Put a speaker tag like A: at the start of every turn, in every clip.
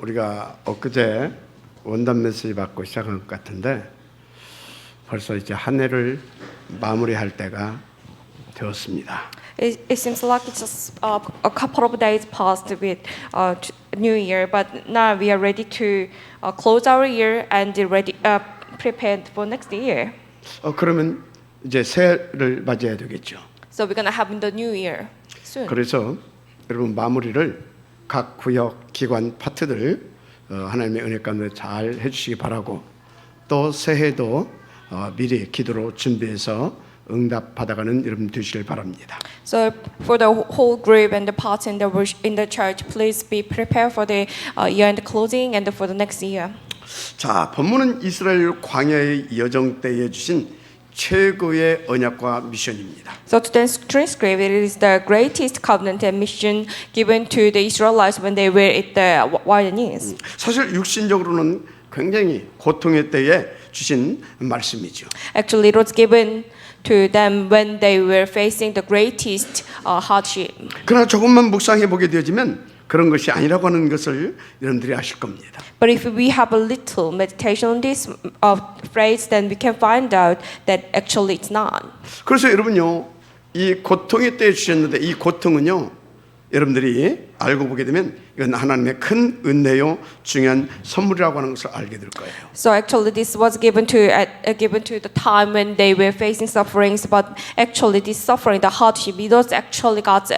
A: 우리가 엊그제 원단 메시지 받고 시작한 것 같은데 벌써 이제 한 해를 마무리할 때가 되었습니다.
B: It seems like it's just a couple of days passed with New Year, but now we are ready to close our year and ready prepared for next year.
A: 그러면 이제 새해를 맞이해야 되겠죠.
B: So we're gonna have the New Year soon.
A: 그래서 여러분 마무리를 각 구역, 기관, 파트들 하나님의 은혜 가운데 잘 해주시기 바라고 또 새해도 미리 기도로 준비해서 응답 받아가는 여러분 되시길 바랍니다.
B: So for the whole group and the parts in the church, please be prepared for the year-end closing and for the next year.
A: 자, 본문은 이스라엘 광야의 여정 때에 주신 최고의 언약과 미션입니다.
B: So today's transcript it is the greatest covenant and mission given to the Israelites when they were at the wilderness.
A: 사실 육신적으로는 굉장히 고통의 때에 주신 말씀이죠.
B: Actually, it was given to them when they were facing the greatest hardship.
A: 그러나 조금만 묵상해 보게 되어지면 그런 것이 아니라고 하는 것을 여러분들이 아실 겁니다.
B: But if we have a little meditation on this phrase, then we can find out that actually it's not.
A: 그래서 여러분요, 이 고통의 때에 주셨는데 이 고통은요, 여러분들이 알고 보게 되면 이건 하나님의 큰 은혜요, 중요한 선물이라고 하는 것을 알게 될 거예요.
B: So actually, this was given to the time when they were facing sufferings. But actually, this suffering, the hardship, it was actually God's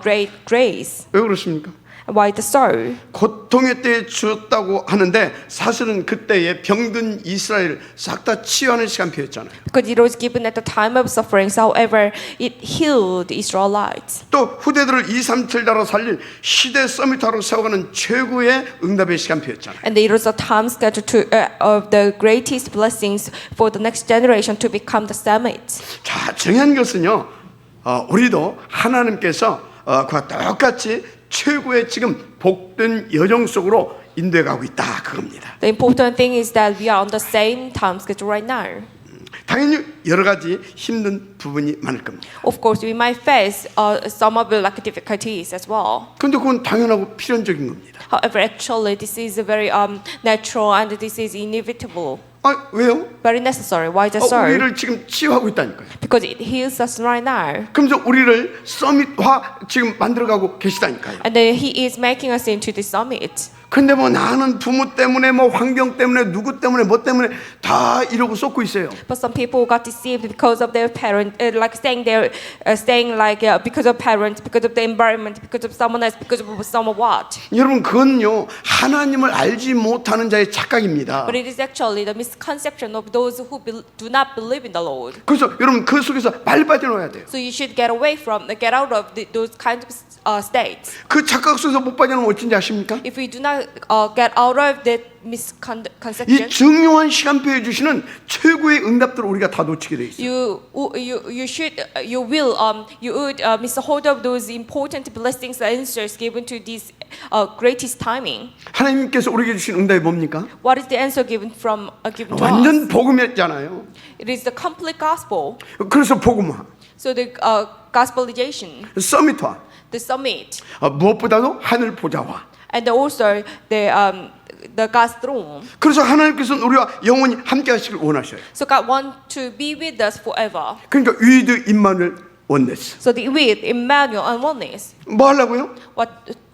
B: great grace.
A: 왜 그렇습니까?
B: Why the so?
A: 고통의 때에 주었다고 하는데 사실은 그때에 병든 이스라엘 싹 다 치유하는 시간표였잖아요.
B: Because it was given at the time of sufferings. However, it healed the Israelites.
A: 또 후대들을 237다로 살릴 시대 서밋하로 세워가는 최고의 응답의 시간표였잖아요.
B: And it was a time schedule of the greatest blessings for the next generation to become the summit.
A: 자, 중요한 것은요, 우리도 하나님께서 그와 똑같이 최고의 지금 복된 여정 속으로 인도해 가고 있다 그겁니다.
B: The important thing is that we are on the same time schedule right now.
A: 당연히 여러 가지 힘든 부분이 많을 겁니다.
B: Of course, we might face some of the difficulties as well.
A: 그런데 그건 당연하고 필연적인 겁니다.
B: However, actually, this is very natural and this is inevitable.
A: 왜요?
B: Very necessary. Why is that so?
A: 우리를 지금 치유하고 있다니까요.
B: Because it heals us right now.
A: 그러면서 우리를 서밋화 지금 만들어가고 계시다니까요.
B: And then He is making us into the summit.
A: 근데 뭐 나는 부모 때문에 뭐 환경 때문에 누구 때문에 뭐 때문에 다 이러고 쏟고 있어요.
B: But some people got deceived because of their parents, like saying because of parents, because of the environment, because of someone else, because of someone what.
A: 여러분 그건요 하나님을 알지 못하는 자의 착각입니다.
B: But it is actually the misconception of those who do not believe in the Lord.
A: 그래서 여러분 그 속에서 빨리 빠져나와야 돼요.
B: So you should get out of those kinds of states.
A: 그 착각 속에서 못 빠져나오면 어쩐지 아십니까?
B: If we do not get out of that misconception,
A: 이 중요한 시간표에 주시는 최고의 응답들을 우리가 다 놓치게 돼 있어요.
B: you would miss hold of those important blessings and answers given to this greatest timing.
A: 하나님께서 우리에게 주신 응답이 뭡니까?
B: What is the answer given to us?
A: 완전 복음이었잖아요.
B: It is the complete gospel.
A: 그래서 복음화,
B: So the gospelization,
A: 서밋화,
B: the summit,
A: 무엇보다도 하늘 보좌화.
B: and also the God's throne.
A: 그래서 하나님께서는 우리와 영원히 함께 하시길 원하셔요.
B: So God wants to be with us forever.
A: 그러니까 위드 임마누엘 원네스.
B: So the with Emmanuel and oneness.
A: 뭐 하려고요?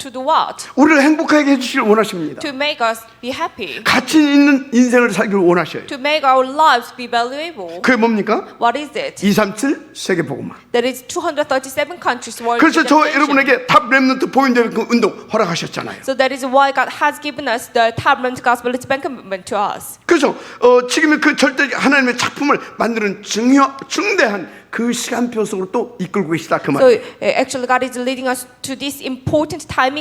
B: To do what?
A: 우리를 행복하게 해주시길 원하십니다.
B: To make us be happy.
A: 가치 있는 인생을 살기를 원하셔요.
B: To make our lives be valuable.
A: 그게 뭡니까?
B: What is it?
A: 237 세계 복음화.
B: That is 237 countries world.
A: 그래서 저 여러분에게 탑 렘넌트 보인드 그 운동 허락하셨잖아요.
B: So that is why God has given us the Tablet Gospel commitment to us.
A: 그래서 지금 그 절대 하나님의 작품을 만드는 중대한 그 시간표 속으로 또 이끌고 계시다 그
B: So
A: 말이에요.
B: actually, God is leading us to this important time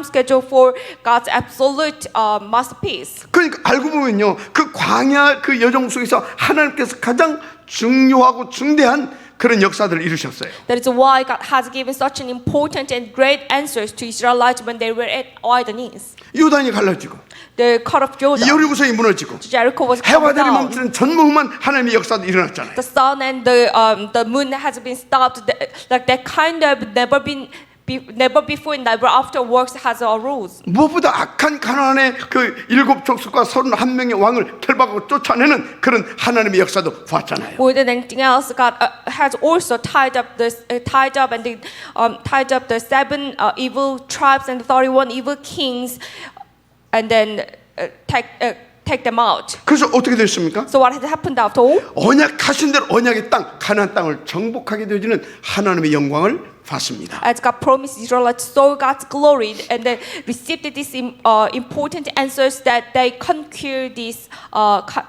B: schedule for God's absolute masterpiece.
A: 그러니까 알고 보면요, 그 광야 그 여정 속에서 하나님께서 가장 중요하고 중대한 그런 역사들을 이루셨어요.
B: That is why God has given such an important and great answers to Israelites when they were at wilderness.
A: 요단이 갈라지고
B: The cut of Jordan,
A: 여리고성이 무너지고
B: Jericho was cut
A: 해와들이
B: down.
A: 멈추는 전무후무한 하나님의 역사도 일어났잖아요.
B: The sun and the moon has been stopped. Like that kind of never been never before and never after works has arose.
A: 무엇보다 악한 가나안의 그 7 족속과 31명의 왕을 결박하고 쫓아내는 그런 하나님의 역사도 봤잖아요.
B: More than anything else, God has also tied up the 7 evil tribes and 31 evil kings, and then take them out.
A: 그래서 어떻게 됐습니까?
B: So what has happened after all?
A: 언약하신 대로 언약의 땅 가나안 땅을 정복하게 되어지는 하나님의 영광을 봤습니다.
B: As God promised Israelites, saw God's glory and they received these important answers that they conquer this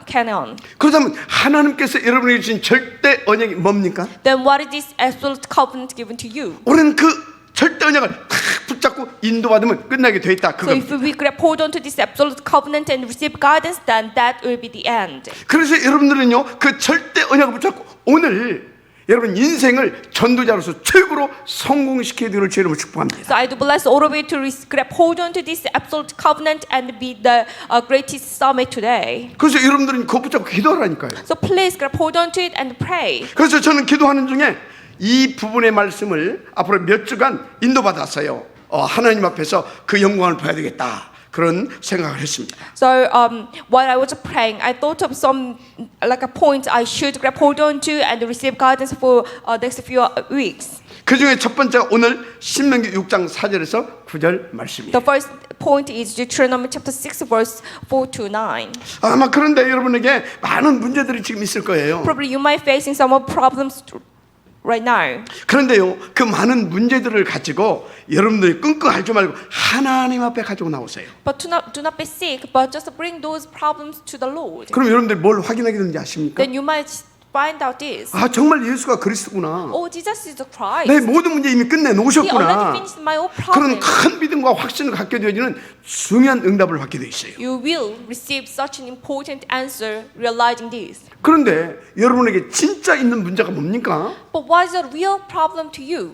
B: Canaan.
A: 그렇다면 하나님께서 여러분에게 주신 절대 언약이 뭡니까?
B: Then what is this absolute covenant given to you?
A: 우리는 그 절대 언약을 탁 붙잡고 인도받으면 끝나게 돼 있다.
B: So if we grab hold on to this absolute covenant and receive guidance, then that will be the end.
A: 그래서 여러분들은요 그 절대 언약을 붙잡고 오늘 여러분 인생을 전도자로서 최고로 성공시켜야 되는 주님을 축복합니다.
B: So I do bless all of you to grab hold on to this absolute covenant and be the greatest summit today.
A: 그래서 여러분들은 그거 붙잡고 기도하라니까요.
B: So please grab hold on to it and pray.
A: 그래서 저는 기도하는 중에 이 부분의 말씀을 앞으로 몇 주간 인도받았어요. 하나님 앞에서 그 영광을 봐야 되겠다. 그런 생각을 했습니다.
B: So while I was praying, I thought of some like a point I should grab hold on to and receive guidance for next few weeks.
A: 그 중에 첫 번째가 오늘 신명기 6장 4절에서 9절 말씀이에요.
B: The first point is Deuteronomy chapter 6 verse 4 to 9.
A: 아마 그런데 여러분에게 많은 문제들이 지금 있을 거예요.
B: Probably you might facing some problems right now.
A: 그런데요, 그 많은 문제들을 가지고 여러분들이 끙끙 앓지 말고 하나님 앞에 가지고 나오세요.
B: But do not be sick, but just bring those problems to the Lord.
A: 그럼 여러분들 뭘 확인하게 되는지 아십니까?
B: Then you might find out this.
A: 아, 정말 예수가 그리스도구나.
B: Oh, Jesus is the Christ.
A: 내 모든 문제 이미 끝내
B: He already
A: 놓으셨구나.
B: finished my own
A: 그런
B: problem.
A: 큰 믿음과 확신을 갖게 되어지는 중요한 응답을 받게 돼 있어요.
B: You will receive such an important answer realizing this.
A: 그런데 여러분에게 진짜 있는 문제가 뭡니까?
B: But what is the real problem to you?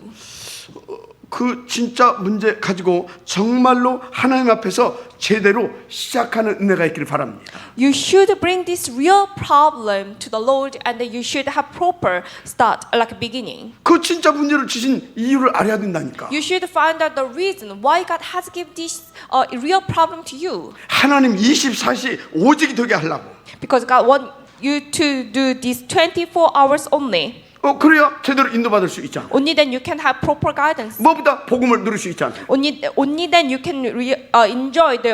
A: 그 진짜 문제 가지고 정말로 하나님 앞에서 제대로 시작하는 은혜가 있기를 바랍니다.
B: You should bring this real problem to the Lord and you should have proper start, like beginning.
A: 그 진짜 문제를 주신 이유를 알아야 된다니까.
B: You should find out the reason why God has given this real problem to you.
A: 하나님 24시 오직이 되게 하려고.
B: Because God wants you to do this 24 hours only.
A: 그래야 제대로 인도받을 수 있잖아.
B: Only then you can have proper guidance.
A: 뭐보다 복음을 누릴 수 있잖아요.
B: Only then you can enjoy the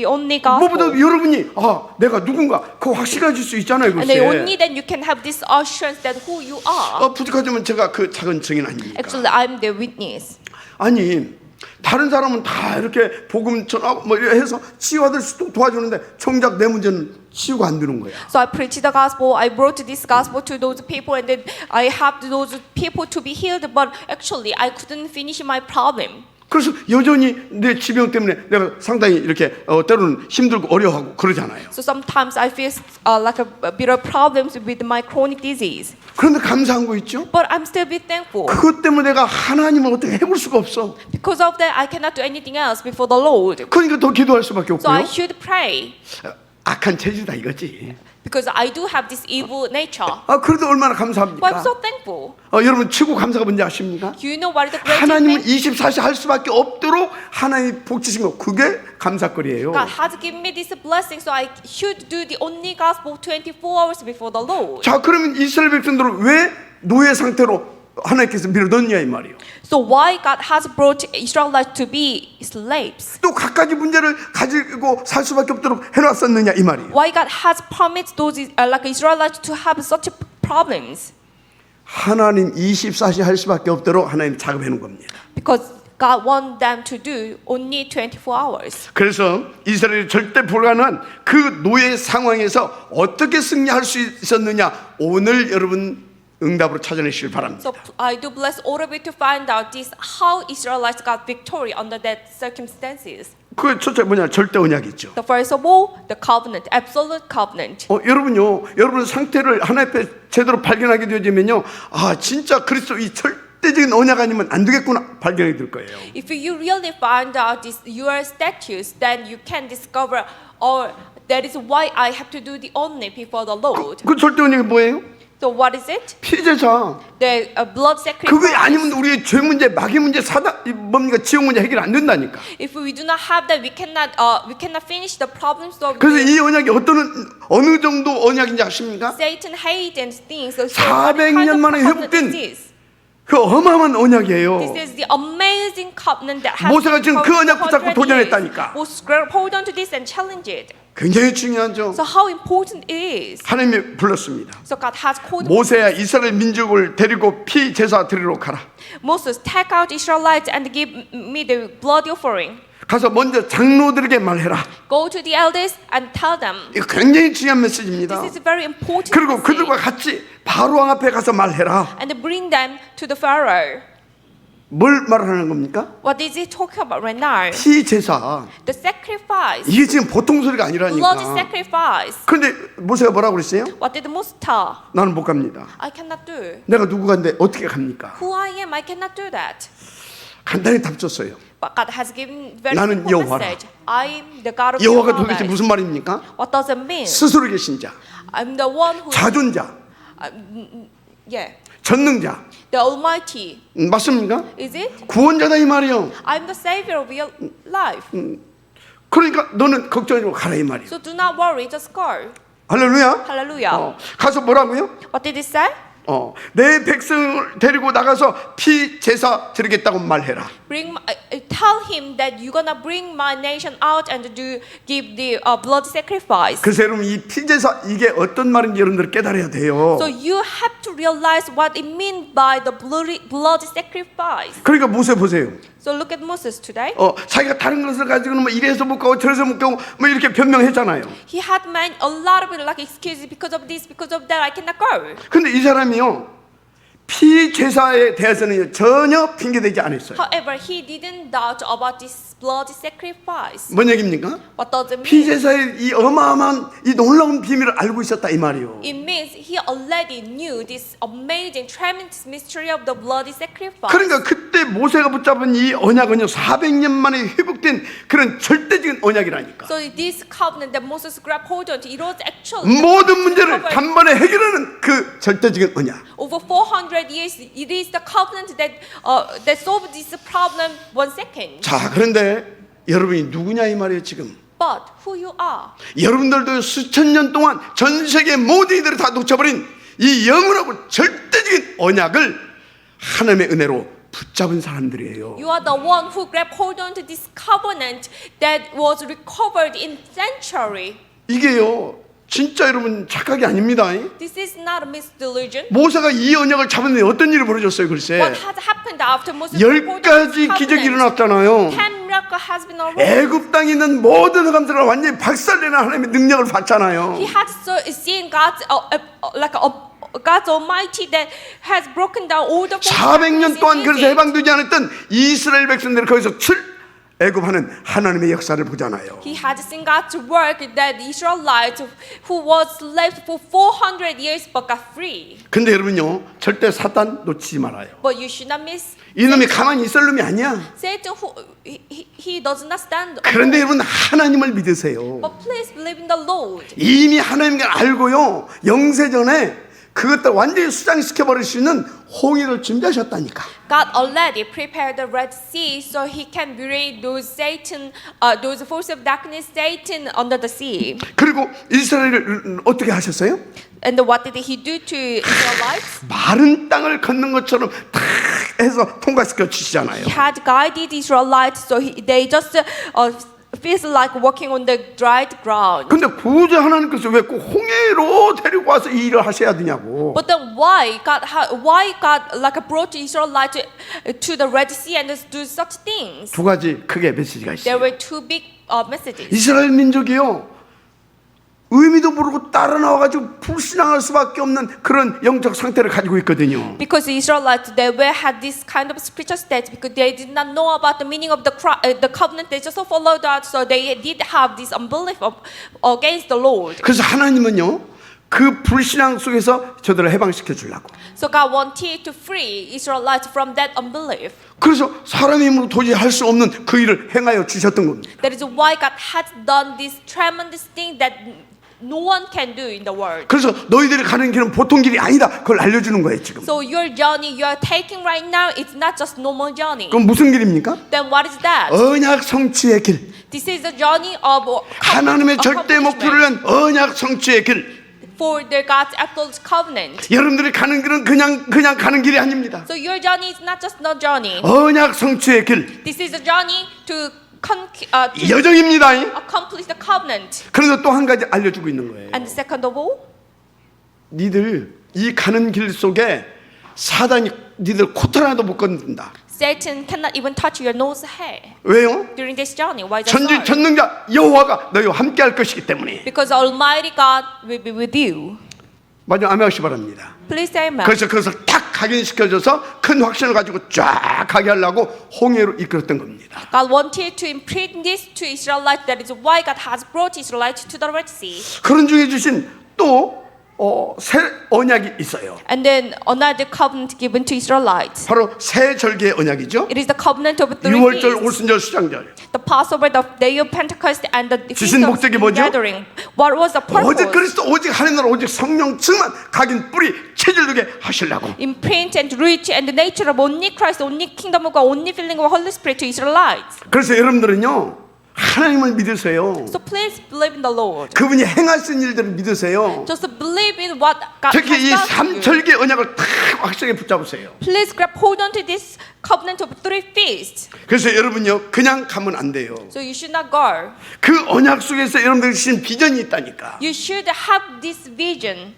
B: only gospel.
A: 뭐보다 여러분이 내가 누군가 그 확신을 가질 수 있잖아요.
B: And then
A: 그것에.
B: only then you can have this assurance that who you are.
A: 부족하지만 제가 그 작은 증인 아닙니까?
B: Actually, I'm the witness.
A: 아니 다른 사람은 다 이렇게 복음 전하고 뭐 이렇게 해서 치유받을 수도 도와주는데 정작 내 문제는 치유가 안 되는 거야.
B: So I preached the gospel. I brought this gospel to those people, and then I helped those people to be healed. But actually, I couldn't finish my problem.
A: 그래서 여전히 내 지병 때문에 내가 상당히 이렇게 때로는 힘들고 어려워하고 그러잖아요.
B: So sometimes I face like a bit of problems with my chronic disease.
A: 그런데 감사한 거 있죠?
B: But I'm still be thankful.
A: 그것 때문에 내가 하나님을 어떻게 해볼 수가 없어.
B: Because of that, I cannot do anything else before the Lord.
A: 그러니까 더 기도할 수밖에
B: So I
A: 없고요.
B: should pray.
A: 악한 체질이다 이거지.
B: Because I do have this evil nature.
A: 그래도 얼마나
B: But I'm
A: 감사합니까?
B: so thankful.
A: 여러분 최고 감사가 뭔지 아십니까?
B: You know what is the greatest
A: 하나님은
B: thing?
A: 24시 할 수밖에 없도록 하나님이 복 주신 거 그게 감사거리예요.
B: God has given me this blessing, so I should do the only gospel 24 hours before the Lord.
A: 자 그러면 이스라엘 백성들을 왜 노예 상태로 하나님께서 밀어넣냐 이 말이에요.
B: So why God has brought Israelites to be slaves?
A: 또 갖가지 문제를 가지고 살 수밖에 없도록 해놨었느냐 이 말이에요.
B: Why God has permitted those like Israelites to have such problems?
A: 하나님 24시 할 수밖에 없도록 하나님 작업해 놓은 겁니다.
B: Because God wants them to do only 24 hours.
A: 그래서 이스라엘이 절대 불가능한 그 노예 상황에서 어떻게 승리할 수 있었느냐 오늘 여러분 응답으로 찾아내시길 바랍니다.
B: So I do bless all of you to find out this how Israelites got victory under that circumstances.
A: 그 첫째 뭐냐 절대 언약이 있죠.
B: The first of all, the covenant, absolute covenant.
A: 여러분요 여러분 상태를 하나님 앞에 제대로 발견하게 되어지면요 진짜 그리스도 이 절대적인 언약 아니면 안 되겠구나 발견이 될 거예요.
B: If you really find out this your status, then you can discover, that is why I have to do the only before the Lord.
A: 그 절대 언약이 뭐예요?
B: So what is it?
A: 피제사.
B: The blood
A: 그게
B: sacrifice.
A: 아니면 우리의 죄 문제, 마귀 문제, 사단 뭡니까 지옥 문제 해결 안 된다니까.
B: If we do not have that, we cannot finish the problems of
A: 그래서 이 언약이 어느 정도 언약인지 아십니까?
B: Satan hate and things. So
A: 400년 만에 회복된 그 어마어마한 언약이에요.
B: This is the amazing covenant that has
A: 모세가 지금 그 언약 붙잡고
B: 400 years.
A: 도전했다니까.
B: Moses grabbed hold on to this and challenge it.
A: 굉장히 중요하죠.
B: So how important it is.
A: 하나님이 불렀습니다.
B: So God has called
A: 모세야 이스라엘 민족을 데리고 피 제사 드리러 가라.
B: Moses, take out Israelites and give me the blood offering.
A: 가서 먼저 장로들에게 말해라.
B: Go to the elders and tell them.
A: 이거 굉장히 중요한 메시지입니다.
B: This is a very important
A: 그리고
B: message.
A: 그들과 같이 바로 왕 앞에 가서 말해라.
B: And bring them to the Pharaoh.
A: 뭘 말하는 겁니까?
B: What is he talking about right now?
A: 피 제사.
B: The sacrifice.
A: 이게 지금 보통 소리가
B: Blood
A: 아니라니까.
B: sacrifice.
A: 그런데 모세가 뭐라고 그랬어요?
B: What did Moses tell?
A: 나는 못 갑니다.
B: I cannot do.
A: 내가 누구간데 어떻게 갑니까?
B: Who I am, I cannot do that.
A: 간단히 답 줬어요.
B: But God has given very
A: 나는
B: simple
A: 여호와라.
B: message. I am the God of
A: 여호와가
B: your
A: 도대체
B: fathers.
A: 무슨 말입니까?
B: What does it mean?
A: 스스로 계신 자,
B: I'm the one who,
A: 자존자,
B: yeah,
A: 전능자.
B: the Almighty.
A: 맞습니까?
B: Is it?
A: 구원자다 이 말이요.
B: I'm the Savior of your life.
A: 그러니까 너는 걱정하지 말고 가라 이 말이에요.
B: So do not worry, just go.
A: 할렐루야.
B: Hallelujah.
A: 가서 뭐라고요?
B: What did it say?
A: 내 백성을 데리고 나가서 피 제사 드리겠다고 말해라.
B: Tell him that you're gonna bring my nation out and give the blood sacrifice.
A: 그래서 여러분 이 피 제사 이게 어떤 말인지 여러분들 깨달아야 돼요.
B: So you have to realize what it means by the blood sacrifice.
A: 그러니까 모세 보세요.
B: So look at Moses today.
A: 자기가 다른 것을 가지고는 뭐 이래서 못 가고 저래서 못 가고 뭐 이렇게 변명했잖아요.
B: He had made a lot of like excuses because of this, because of that. I cannot go.
A: 근데 이 사람이요 피 제사에 대해서는 전혀 핑계대지 않았어요.
B: However, he didn't doubt about this blood sacrifice.
A: 뭔 얘기입니까?
B: What does it
A: 피
B: mean?
A: 제사의 이 어마어마한 이 놀라운 비밀을 알고 있었다 이 말이요.
B: It means he already knew this amazing, tremendous mystery of the bloody sacrifice.
A: 그러니까 그때 모세가 붙잡은 이 언약은요 400년 만에 회복된 그런 절대적인 언약이라니까.
B: So this covenant that Moses grabbed hold on to, it was actually
A: 모든 문제를 단번에 해결하는 그 절대적인 언약.
B: over 400 years. It is the covenant that solved this problem 1 second.
A: 자, 그런데 여러분이 누구냐 이 말이에요 지금.
B: But who you are?
A: 여러분들도 수천 년 동안 전 세계 모든 이들을 다 놓쳐버린 이 영원하고 절대적인 언약을 하나님의 은혜로 붙잡은 사람들이에요.
B: You are the one who grabbed hold on to this covenant that was recovered in century.
A: 이게요 진짜 여러분 착각이 아닙니다.
B: This is not a misdelusion.
A: 모세가 이 언약을 잡았는데 어떤 일이 벌어졌어요 글쎄.
B: What has happened after Moses
A: 10가지 기적이 일어났잖아요.
B: 10 miracle has been already.
A: 애굽 땅에 있는 모든 흑암들을 완전히 박살내는 하나님의 능력을 봤잖아요.
B: He had seen God's God's Almighty that has broken down all the
A: 400년 동안 그래서
B: Egypt.
A: 해방되지 않았던 이스라엘 백성들이 거기서 애굽하는 하나님의 역사를 보잖아요.
B: He had seen God's work that the Israelites who was left for 400 years but got free.
A: 근데 여러분요 절대 사단 놓치지 말아요.
B: But you should not miss
A: 이놈이 가만히 있을 놈이 아니야.
B: Satan who he does not stand.
A: 그런데 여러분 하나님을 믿으세요.
B: But please believe in the Lord.
A: 이미 하나님을 알고요 영세전에 그것들 완전히 수장시켜버릴 수 있는 홍해를 준비하셨다니까.
B: God already prepared the Red Sea so He can bury those forces of darkness, Satan under the sea.
A: 그리고 이스라엘을 어떻게 하셨어요?
B: And what did He do to Israelites?
A: 마른 땅을 걷는 것처럼 탁 해서 통과시켜 주시잖아요.
B: He had guided Israelites so they just feels like walking on the dried ground.
A: 근데 구주 하나님께서 왜 꼭 홍해로 데리고 와서 이 일을 하셔야 되냐고.
B: But then why God like brought Israelites to the Red Sea and do such things?
A: 두 가지 크게 메시지가
B: There
A: 있어요.
B: were two big messages.
A: 이스라엘 민족이요 의미도 모르고 따라 나와가지고 불신앙할 수밖에 없는 그런 영적 상태를 가지고 있거든요.
B: Because the Israelites had this kind of spiritual state because they did not know about the meaning of the covenant. They just followed that, so they did have this unbelief against the Lord.
A: 그래서 하나님은요 그 불신앙 속에서 저들을 해방시켜 주려고.
B: So God wanted to free Israelites from that unbelief.
A: 그래서 사람의 힘으로 도저히 할 수 없는 그 일을 행하여 주셨던 겁니다.
B: That is why God had done this tremendous thing that no one can do in the world.
A: 그래서 너희들이 가는 길은 보통 길이 아니다. 그걸 알려주는 거예요 지금.
B: So your journey you are taking right now is not just normal journey.
A: 그럼 무슨 길입니까?
B: Then what is that?
A: 언약 성취의 길.
B: This is the journey of
A: 하나님의 절대 목표를 위한 언약 성취의 길.
B: for the God's absolute covenant.
A: 여러분들이 가는 길은 그냥 가는 길이 아닙니다.
B: So your journey is not just no journey.
A: 언약 성취의 길.
B: This is a journey to
A: 여정입니다.
B: accomplish the covenant.
A: 그래서 또 한 가지 알려주고 있는 거예요.
B: And second of all,
A: 니들 이 가는 길 속에 사단이 니들 코털 하나도 못 건든다.
B: Satan cannot even touch your nose hair
A: 왜요?
B: during this journey. Why is that?
A: 전지 전능자 여호와가 너희와 함께할 것이기 때문에.
B: Because Almighty God will be with you.
A: 마지막 아멘하시 바랍니다.
B: Please say amen.
A: 그래서 그것을 딱 각인시켜줘서 큰 확신을 가지고 쫙 가게 하려고 홍해로 이끌었던 겁니다.
B: God wanted to imprint this to Israelites. That is why God has brought Israelites to the Red Sea.
A: 그런 중에 주신 또 새 언약이 있어요.
B: And then another covenant given to Israelites.
A: 바로 새 절기의 언약이죠.
B: It is the covenant of three
A: 6월절,
B: feasts.
A: 오순절, 수장절.
B: The Passover, the Day of Pentecost, and the Feast
A: 주신
B: of
A: 목적이 뭐죠?
B: Gathering. What was the
A: 오직
B: purpose?
A: 그리스도 오직 하나님 나라 오직 성령 충만 각인 뿌리 체질되게 하시려고.
B: Imprint and reach and the nature of only Christ, only kingdom of God, only filling of Holy Spirit to Israelites.
A: 그래서 여러분들은요 하나님을 믿으세요.
B: So please believe in the Lord.
A: 그분이 행하신 일들을 믿으세요.
B: Just believe in what God
A: 특히 이
B: has done to you.
A: 삼절기 언약을 탁 확실하게 붙잡으세요.
B: Please grab hold on to this covenant of three feasts.
A: 그래서 여러분요 그냥 가면 안 돼요.
B: So you should not go.
A: 그 언약 속에서 여러분들이 주신 비전이 있다니까.
B: You should have this vision.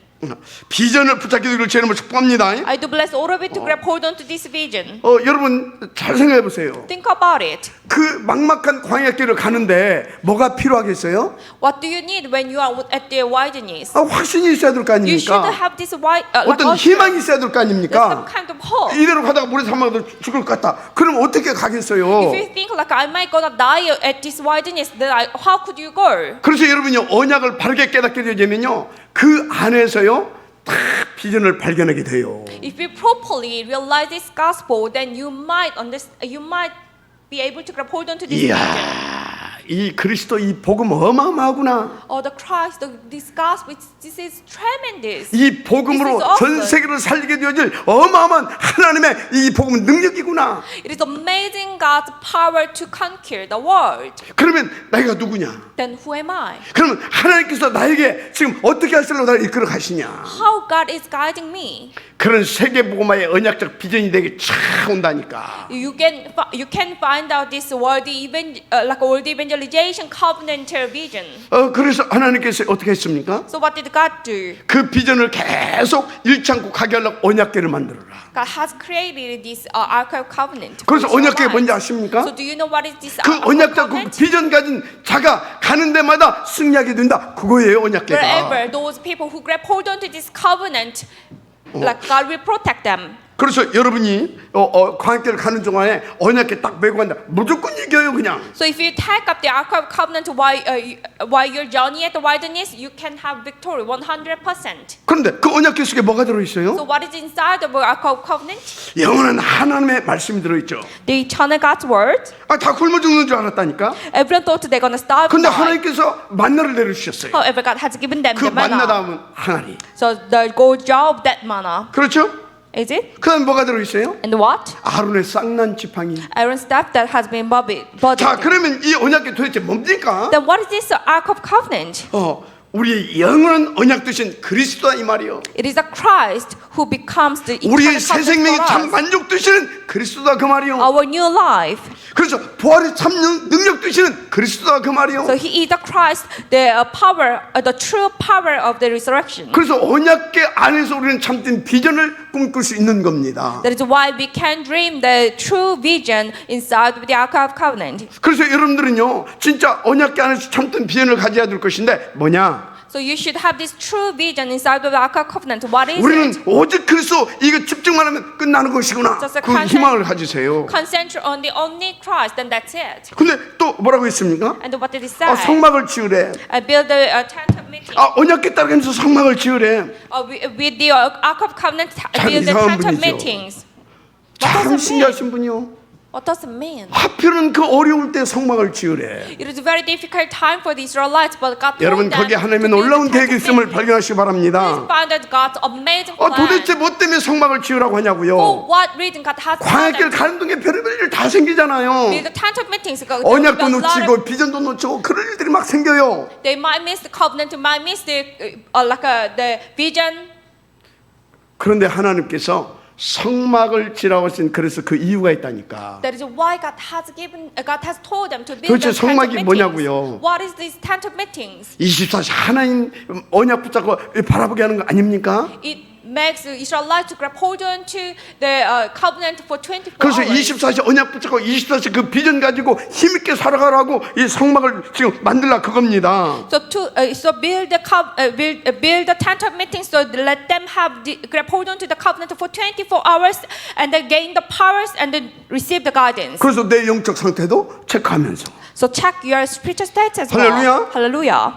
A: 비전을 붙잡게 되기를 주님을 축복합니다.
B: I do bless all of you to grab hold on to this vision.
A: 여러분 잘 생각해 보세요.
B: Think about it.
A: 그 막막한 광야길을 가는데 뭐가 필요하겠어요?
B: What do you need when you are at the wilderness?
A: 확신이 있어야 될 거
B: You should
A: 아닙니까?
B: have this
A: 어떤 희망이 있어야 될 거
B: some
A: 아닙니까?
B: kind of hope.
A: 이대로 가다가 물에 사막에서 죽을 것 같다. 그럼 어떻게 가겠어요?
B: If you think like I might gonna die at this wilderness, then how could you go?
A: 그래서 여러분요 언약을 바르게 깨닫게 되면요 그 안에서요 딱 비전을 발견하게 돼요.
B: If you properly realize this gospel, then you might be able to grab hold on to this vision.
A: 이야 이 그리스도 이 복음 어마어마하구나.
B: Oh, the Christ, this gospel, this is tremendous.
A: 이 복음으로
B: This is awesome.
A: 전 세계를 살리게 되어질 어마어마한 하나님의 이 복음 능력이구나.
B: It is amazing God's power to conquer the world.
A: 그러면 내가 누구냐?
B: Then who am I?
A: 그러면 하나님께서 나에게 지금 어떻게 하시려고 나를 이끌어 가시냐?
B: How God is guiding me?
A: 그런 세계 복음화의 언약적 비전이 되게 촥 온다니까.
B: You can find out this world evangelization covenant vision.
A: 그래서 하나님께서 어떻게 했습니까?
B: So what did God do?
A: 그 비전을 계속 잃지 않고 가게 하려고 언약궤를 만들어라.
B: God has created this Ark of Covenant.
A: 그래서
B: for
A: 언약궤
B: Israelites.
A: 뭔지 아십니까?
B: So do you know what is this
A: 그
B: Ark of
A: 언약적 그
B: Covenant?
A: 비전 가진 자가 가는 데마다 승리하게 된다. 그거예요, 언약궤가.
B: Wherever those people who grab hold onto this covenant, like God will protect them.
A: 그래서 여러분이 광야길을 가는 동안에 언약궤 딱 메고 간다. 무조건 이겨요, 그냥.
B: So if you take up the Ark of Covenant while you're journey at the wilderness, you can have victory 100%.
A: 그런데 그 언약궤 속에 뭐가 들어
B: So
A: 있어요?
B: what is inside of the Ark of Covenant?
A: 영원한 하나님의 말씀이 들어 있죠.
B: The eternal God's word.
A: 다 굶어 죽는 줄 알았다니까.
B: Everyone thought they're gonna starve.
A: 근데
B: die.
A: 하나님께서 만나를 내려주셨어요.
B: However, God has given them
A: 그
B: the manna.
A: 만나다 하면 항아리.
B: So the good job of that manna.
A: 그렇죠?
B: Is it?
A: 그다음 뭐가 들어 있어요?
B: And what?
A: 아론의 쌍난 지팡이.
B: Iron staff that has been budded.
A: 자, 그러면 이 언약궤 도대체 뭡니까?
B: Then what is this Ark of Covenant?
A: 우리의 영원한 언약 되신 그리스도다 이 말이요.
B: It is a Christ who becomes the eternal
A: 우리의 새
B: covenant
A: 생명이
B: for
A: 참
B: us.
A: 만족 되시는 그리스도다 그 말이요.
B: Our new life.
A: 그래서 부활의 참 능력 되시는 그리스도다 그 말이요.
B: So he is the Christ, the power, the true power of the resurrection.
A: 그래서 언약궤 안에서 우리는 참된 비전을 꿈꿀 수 있는 겁니다.
B: That is why we can dream the true vision inside of the Ark of Covenant.
A: 그래서 여러분들은요, 진짜 언약궤 안에서 참된 비전을 가져야 될 것인데 뭐냐?
B: So you should have this true vision inside of the Ark of Covenant. What is
A: 우리는
B: it?
A: 오직 그리스도 이거 집중만 하면 끝나는 것이구나.
B: Just a
A: 그
B: concept.
A: 희망을 가지세요.
B: Concentrate on the only Christ, then that's it.
A: 근데 또 뭐라고 했습니까?
B: And what did he say?
A: 성막을 지으래.
B: I build the tent of meeting.
A: 언약궤 따라가면서 성막을 지으래.
B: With the Ark of Covenant,
A: 참
B: build the
A: 이상한
B: tent of
A: 분이죠.
B: meetings. What
A: 참
B: does it mean?
A: 신기하신 분이요.
B: What does it mean?
A: 하필은 그 어려울 때 성막을 지으래.
B: It is a very difficult time for the Israelites, but God told
A: 여러분
B: them
A: 거기에
B: to
A: 하나님의
B: build
A: 놀라운
B: the
A: 계획이
B: temple
A: 있음을
B: building.
A: 발견하시기
B: Please
A: 바랍니다.
B: find that God's amazing
A: 도대체
B: plan.
A: 뭐 때문에 성막을 지으라고
B: For
A: 하냐고요.
B: what reason God has
A: 광야길
B: planned
A: 가는 동에 별의별 일 다 생기잖아요.
B: the tent of meetings? There will be
A: 언약도
B: a lot
A: 놓치고
B: of-
A: 비전도 놓치고 그런 일들이 막 생겨요.
B: They might miss the covenant, might miss the the vision.
A: 그런데 하나님께서 성막을 지라고 하신 그래서 그 이유가 있다니까.
B: That is why God has told them to build
A: 도대체
B: the tent of
A: 성막이
B: meetings.
A: 뭐냐고요?
B: What is this tent of meetings?
A: 24시 하나님 언약 붙잡고 바라보게 하는 거 아닙니까?
B: It makes the Israelites to grab hold on to the covenant for 24
A: 그래서
B: hours.
A: 24시 언약 붙잡고 24시 그 비전 가지고 힘있게 살아가라고 이 성막을 지금 만들라 그겁니다.
B: So build the tent of meetings. So let them grab hold on to the covenant for 24 hours, and then gain the powers and then receive the guidance.
A: 그래서 내 영적 상태도 체크하면서.
B: So check your spiritual status as
A: Hallelujah.
B: well. Hallelujah.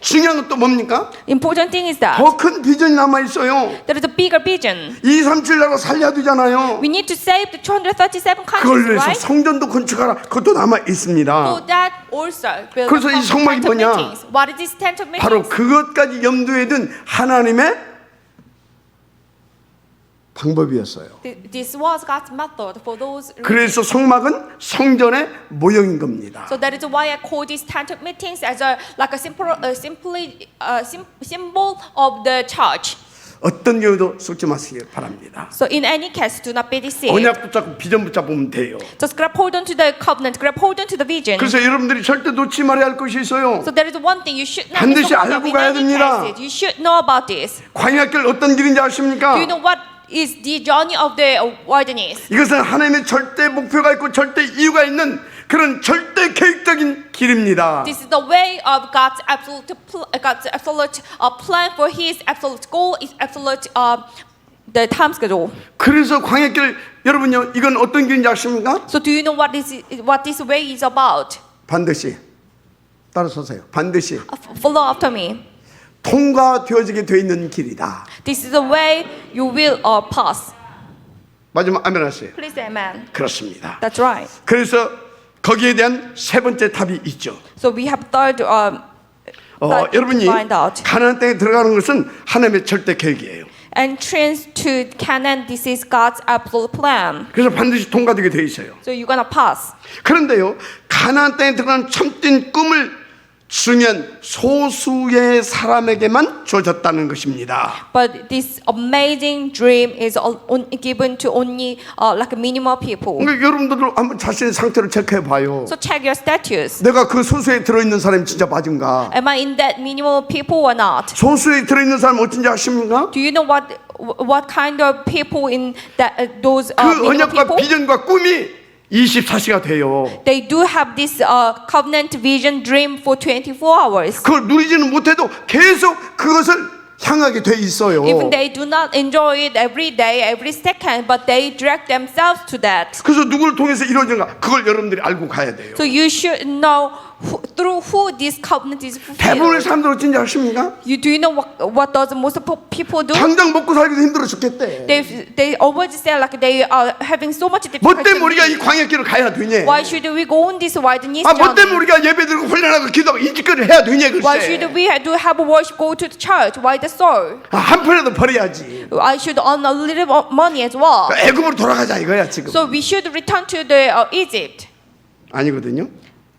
A: 중요한 건 또 뭡니까?
B: Important thing is that
A: 더 큰 비전이 남아 있어요.
B: there is a bigger vision.
A: 237 나라 살려야 되잖아요.
B: We need to save the 237
A: 그걸
B: countries,
A: 위해서
B: right?
A: 성전도 건축하라. 그것도 남아 있습니다.
B: So that also build
A: 그래서 이
B: the
A: 성막이
B: tent of
A: 뭐냐?
B: meetings. What is this tent of
A: 바로
B: meetings?
A: 그것까지 염두에 둔 하나님의 방법이었어요.
B: This was God's method for those reasons.
A: 그래서 성막은 성전의 모형인 겁니다.
B: So that is why I call these tent of meetings as a symbol of the church.
A: 어떤 경우도 속지 마시기 바랍니다.
B: So in any case, do not be deceived.
A: 언약 붙잡고 비전 붙잡으면 돼요.
B: Just grab hold on to the covenant, grab hold on to the vision.
A: 그래서 여러분들이 절대 놓지 말아야 할 것이 있어요.
B: So there is one thing you should not
A: 반드시
B: miss.
A: 알고
B: In
A: 가야
B: any
A: 됩니다.
B: cases, you should know about this.
A: 광야길 어떤 길인지 아십니까?
B: Do you know what is the journey of the wilderness?
A: 이것은 하나님의 절대 목표가 있고 절대 이유가 있는 그런 절대 계획적인 길입니다.
B: This is the way of God's absolute plan for His absolute goal, His absolute the time schedule.
A: 그래서 광야길 여러분요 이건 어떤 길인지 아십니까?
B: So do you know what this way is about?
A: 반드시 따라서세요. 반드시
B: Follow after me.
A: 통과되어지게 돼 있는 길이다.
B: This is the way you will pass.
A: 마지막 아멘 하세요.
B: Please say amen.
A: 그렇습니다.
B: That's right.
A: 그래서 거기에 대한 세 번째 답이 있죠.
B: So we have third that
A: 여러분이
B: to find out.
A: 가나안 땅에 들어가는 것은 하나님의 절대 계획이에요.
B: Entrance to Canaan, this is God's absolute plan.
A: 그래서 반드시 통과되게 돼 있어요.
B: So you're gonna pass.
A: 그런데요, 가나안 땅에 들어가는 참된 꿈을 주면 소수의 사람에게만 주어졌다는 것입니다.
B: But this amazing dream is given to only like a minimum people.
A: 그러니까 여러분들도 한번 자신의 상태를 체크해 봐요.
B: So check your status.
A: 내가 그 소수에 들어있는 사람이 진짜 맞은가?
B: Am I in that minimum people or not?
A: 소수에 들어있는 사람 어쩐지 아십니까?
B: Do you know what kind of people in that those
A: 그
B: minimum
A: 언약과
B: people?
A: 비전과 꿈이 24시가 돼요.
B: They do have this covenant vision dream for 24 hours.
A: 그걸 누리지는 못해도 계속 그것을 향하게 돼 있어요.
B: Even they do not enjoy it every day, every second, but they direct themselves to that.
A: 그래서 누구를 통해서 이루어진가? 그걸 여러분들이 알고 가야 돼요.
B: So you should know through who this covenant is
A: 대부분의
B: fulfilled.
A: 사람들 어쩐지 아십니까?
B: Do you know what does most people do?
A: 당장 먹고 살기도 힘들어 죽겠대.
B: They always say like they are having so much
A: 뭐
B: difficulty.
A: 때문에 우리가 이 광야길을 가야 되냐?
B: Why should we go on this wilderness
A: 뭐 때문에
B: journey?
A: 우리가 예배드리고 훈련하고 기도하고 인직거리를 해야 되냐
B: Why should
A: 글쎄.
B: we do have worship, go to the church? Why the soul?
A: 한 푼이라도 벌어야지.
B: I should earn a little money as well.
A: 애굽으로 돌아가자 이거야 지금.
B: So we should return to the Egypt.
A: 아니거든요.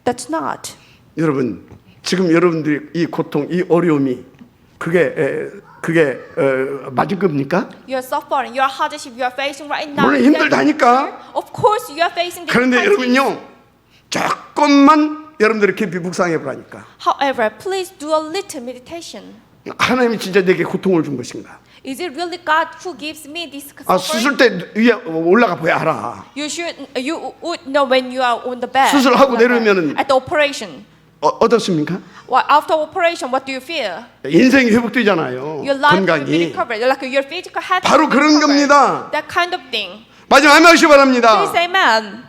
B: That's not.
A: 여러분 지금 여러분들이 이 고통, 이 어려움이 그게 맞을 겁니까?
B: Your suffering, your hardship you are facing right now.
A: 물론
B: is that
A: 힘들다니까.
B: Of course, you are facing
A: 그런데
B: difficulties.
A: 여러분요 조금만 여러분들이 깊이 묵상해 보라니까.
B: However, please do a little meditation.
A: 하나님이 진짜 내게 고통을 준 것인가?
B: Is it really God who gives me this
A: 아
B: suffering?
A: 수술 때 위에 올라가 봐야 알아.
B: You would know when you are on the bed.
A: 수술하고
B: like
A: 내려오면은-
B: at the operation.
A: 어떻습니까?
B: Well, after operation, what do you feel?
A: 인생이 회복되잖아요.
B: Your life will be
A: 건강이.
B: recovered. Like your physical health.
A: 바로
B: will be
A: 그런
B: recovered.
A: 겁니다.
B: That kind of thing.
A: 마지막 아멘 하시기 바랍니다.
B: Please, amen.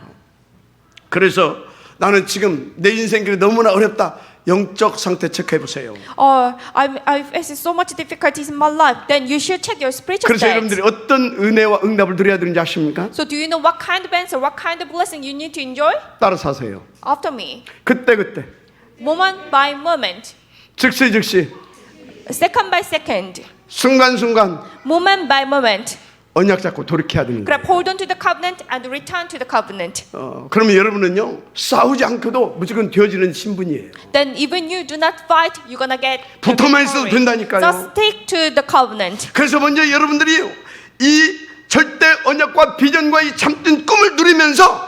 A: 그래서 나는 지금 내 인생길이 너무나 어렵다. 영적 상태 체크해 보세요.
B: I'm facing so much difficulties in my life. Then you should check your spiritual
A: 그래서
B: state.
A: 여러분들이 어떤 은혜와 응답을 누려야 되는지 아십니까?
B: So do you know what kind of answer, what kind of blessing you need to enjoy?
A: 따라서 하세요.
B: After me,
A: 그때 그때
B: moment by moment,
A: 즉시 즉시
B: second by second,
A: 순간순간
B: moment by moment.
A: 언약 잡고 돌이켜야 되는 거예요.
B: Grab hold on to the covenant and return to the covenant.
A: 그러면 여러분은요 싸우지 않고도 무조건 되어지는 신분이에요.
B: Then even you do not fight, you're gonna get the
A: 붙어만 있어도
B: victory.
A: 된다니까요.
B: So stick to the covenant.
A: 그래서 먼저 여러분들이 이 절대 언약과 비전과 이 참된 꿈을 누리면서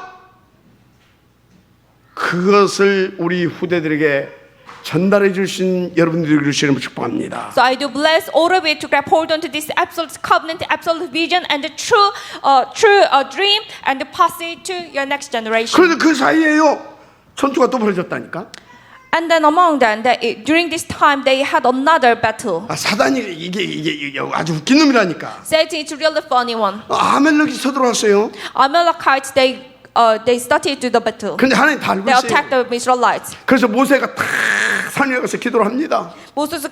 A: 그것을 우리 후대들에게 전달해 주신 여러분들이 그러시는 축복합니다.
B: So I do bless all of it to grab hold on to this absolute covenant, absolute vision, and the true dream, and pass it to your next generation.
A: 그런데 그 사이에요 전투가 또 벌어졌다니까.
B: And then among them, during this time, they had another battle.
A: 사단이 이게 아주 웃긴 놈이라니까.
B: Satan is really funny one.
A: 아멜렉이 서들어왔어요.
B: Amalekites, they started to the battle.
A: 근데 하나님 다 알고
B: They
A: 있어요.
B: attacked the Israelites.
A: 그래서 모세가 탁 산에 가서 기도를 합니다.
B: Moses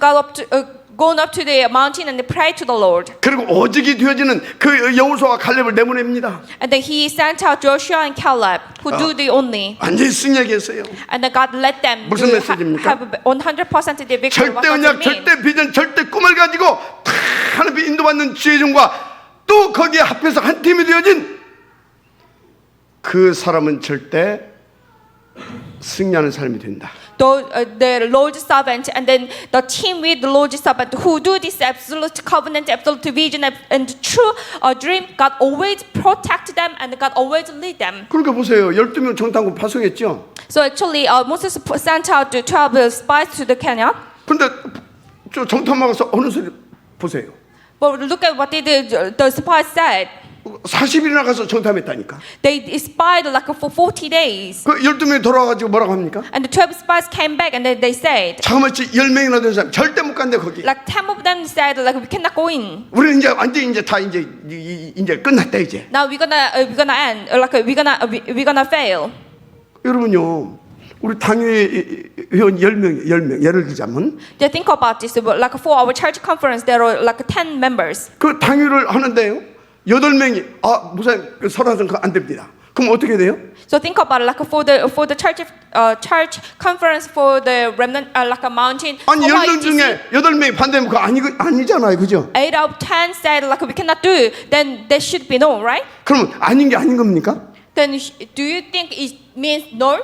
B: gone up to the mountain and prayed to the Lord.
A: 그리고 오직이 되어지는 그 여호수아와 칼렙을 내보냅니다.
B: And then he sent out Joshua and Caleb, who do the only.
A: 완전히 승리하겠어요.
B: And then God let them
A: 무슨
B: to
A: 메시지입니까?
B: have 100% the victory. What
A: 절대
B: does it
A: 언약,
B: mean?
A: 절대 비전, 절대 꿈을 가지고 탁 하나님의 인도받는 지혜종과 또 거기에 합해서 한 팀이 되어진 그 사람은 절대 승리하는 삶이 된다.
B: The Lord's servant and then the team with the Lord's servant who do this absolute covenant, absolute vision, and true dream, God always protect them and God always lead them.
A: 그러니까 보세요. 12명 정탐군 파송했죠.
B: So actually, Moses sent out the 12 spies to the Canaan.
A: 근데 저 정탐하고 어느 소리 보세요.
B: But look at what the spies said.
A: 40일이나 가서 정탐했다니까.
B: They spied like for 40 days.
A: 그 12명이 돌아와가지고 뭐라고 합니까?
B: And the 12 spies came back and they said,
A: 잠깐만 10명이나 된 사람 절대 못 간대 거기.
B: like 10 of them said, like we cannot go in.
A: 우리는 이제 완전 이제 다 이제 끝났다 이제.
B: Now we're gonna end, like we're gonna fail.
A: 여러분요, 우리 당회 회원 10명 예를 들자면
B: Just think about this. Like for our church conference, there are like 10 members.
A: 그 당회를 하는데요. 8명이 목사님 그 설화선 안 됩니다. 그럼 어떻게 돼요?
B: So think about it, like for the church conference for the remnant, like a mountain.
A: 아니
B: Hawaii
A: 10명 중에 8명이 반대하면 그거 아니잖아요, 그죠?
B: 8 out of 10 said like we cannot do it, then there should be no, right?
A: 그러면 아닌 게 아닌 겁니까?
B: Then do you think it means no?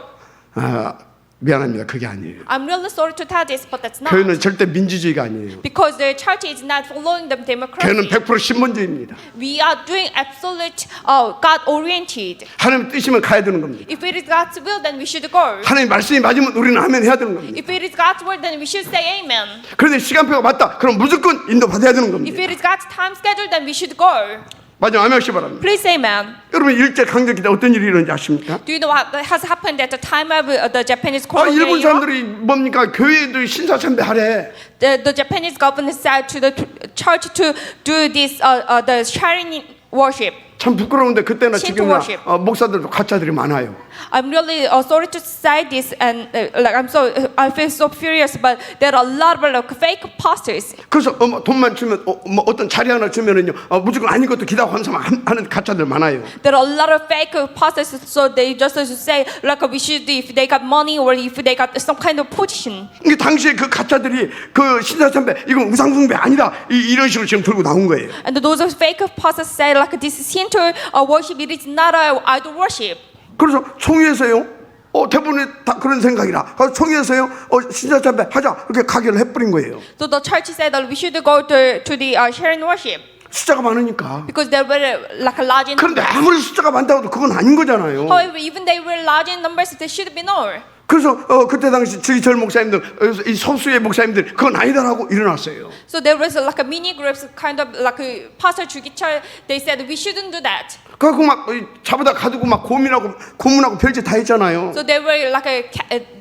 A: 미안합니다, 그게 아니에요.
B: I'm really sorry to tell this, but that's not.
A: 교회는 절대 민주주의가 아니에요.
B: Because the church is not following the
A: 교회는
B: democracy.
A: 100% 신본주의입니다.
B: We are doing absolute God-oriented.
A: 하나님 뜻이면 가야 되는 겁니다.
B: If it is God's will, then we should go.
A: 하나님 말씀이 맞으면 우리는 아멘 해야 되는 겁니다.
B: If it is God's word, then we should say amen.
A: 그런데 시간표가 맞다, 그럼 무조건 인도받아야 되는
B: If
A: 겁니다.
B: it is God's time schedule, then we should go.
A: 마지막 아멘 하시기 바랍니다.
B: Please say amen.
A: 여러분 일제 강점기 때 어떤 일이 일어났는지 아십니까?
B: Do you know what has happened at the time of the Japanese
A: 일본
B: colonial era?
A: 사람들이 뭡니까? 교회도 신사참배하래.
B: The Japanese government said to the church to do this the sharing worship.
A: 참 부끄러운데 그때나
B: Shinto
A: 지금이나
B: worship.
A: 목사들도 가짜들이 많아요.
B: I'm really sorry to say this, and I feel so furious, but there are a lot of like, fake pastors.
A: 그래서 돈만 주면 어떤 자리 하나 주면은요 무조건 아닌 것도 기다 환상하는 가짜들 많아요.
B: There are a lot of fake pastors, so they just say like we should if they got money or if they got some kind of position.
A: 이게 당시에 그 가짜들이 그 신사참배 이건 우상숭배 아니다 이런 식으로 지금 들고 나온 거예요.
B: And those fake pastors say like this is Shinto worship, it is not idol worship.
A: 그래서 총회에서요. 대부분이 다 그런 생각이라. 그래서 총회에서요. 신사참배 하자 이렇게 가결을 해버린 거예요.
B: So the church said that we should go to the sharing worship
A: 숫자가 많으니까.
B: because there were like a large in
A: 그런데
B: numbers.
A: 아무리 숫자가 많다고 해도 그건 아닌 거잖아요.
B: However, even they were large in numbers, there should be no.
A: 그래서 그때 당시 주기철 목사님들 이 소수의 목사님들 그건 아니다라고 일어났어요.
B: So there was like a mini groups, kind of like a Pastor Jugichar. They said we shouldn't do that.
A: 그래갖고 막 잡아다 가두고 막 고문하고 별짓 다 했잖아요.
B: So they were like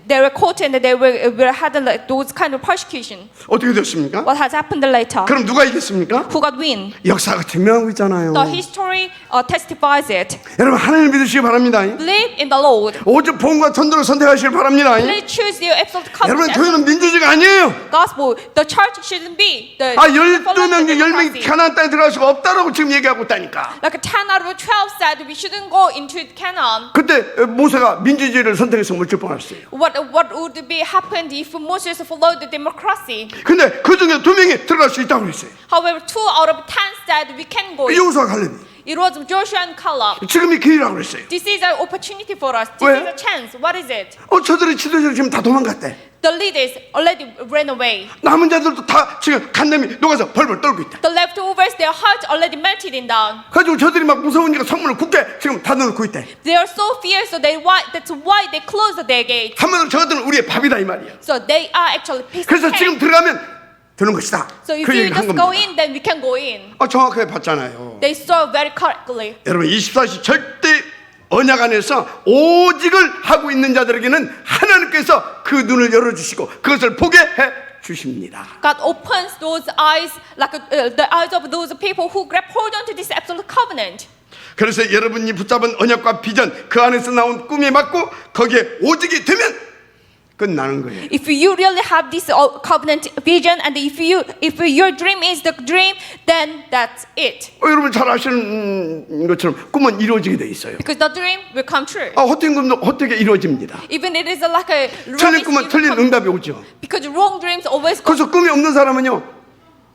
B: they were caught and they were had like those kind of persecution.
A: 어떻게 됐습니까?
B: What has happened later?
A: 그럼 누가 이겼습니까?
B: Who got win?
A: 역사가 증명하고 있잖아요.
B: The history testifies it.
A: 여러분 하나님을 믿으시기 바랍니다.
B: Believe in the Lord.
A: 오직 복음과 전도를 선택하시길 바랍니다.
B: Please choose your absolute
A: 여러분
B: covenant.
A: 교회는 민주주의가 아니에요.
B: Gospel. The church shouldn't be the
A: 12명 중 10명이 가나안 땅에 들어갈 수가 없다라고 지금 얘기하고 있다니까.
B: like 10 out of 12 said we shouldn't go into Canaan.
A: 그때 모세가 민주주의를 선택해서 못 줄 뻔했어요.
B: What would be happened if Moses followed the democracy?
A: 근데 그 중에 2명이 들어갈 수 있다고 그랬어요.
B: However, 2 out of 10 said we can go.
A: 여호수아 갈렙이.
B: It was Joshua and Caleb.
A: 지금이 기회라고 그랬어요.
B: This is an opportunity for us. This
A: 왜?
B: is a chance. What is it?
A: 저들의 지도자들 지금 다 도망갔대.
B: The leaders already ran away.
A: 남은 자들도 다 지금 간담이 녹아서 벌벌 떨고 있다.
B: The leftovers, their hearts already melted in down.
A: 가지고 저들이 막 무서우니까 성문을 굳게 지금 닫아놓고 있대.
B: They are so fierce, so that's why they closed their gate.
A: 한마디로 저들은 우리의 밥이다 이 말이야.
B: So they are actually pissed.
A: 그래서 지금 들어가면 되는 것이다.
B: So if
A: 그
B: you
A: 얘기를 한
B: just go
A: 겁니다.
B: in, then we can go in.
A: 정확하게 봤잖아요.
B: They saw very correctly.
A: 여러분 24시 절대 언약 안에서 오직을 하고 있는 자들에게는 하나님께서 그 눈을 열어주시고 그것을 보게 해 주십니다.
B: God opens those eyes, like the eyes of those people who grab hold onto this absolute covenant.
A: 그래서 여러분이 붙잡은 언약과 비전 그 안에서 나온 꿈에 맞고 거기에 오직이 되면 끝나는 거예요.
B: If you really have this covenant vision, and if your dream is the dream, then that's it.
A: 여러분 잘 아시는 것처럼 꿈은 이루어지게 돼 있어요.
B: Because the dream will come true.
A: 헛된 꿈도 헛되게 이루어집니다.
B: Even it is like a
A: 틀린 꿈은 틀린 응답이 오죠.
B: because wrong dreams always go.
A: 그래서 꿈이 없는 사람은요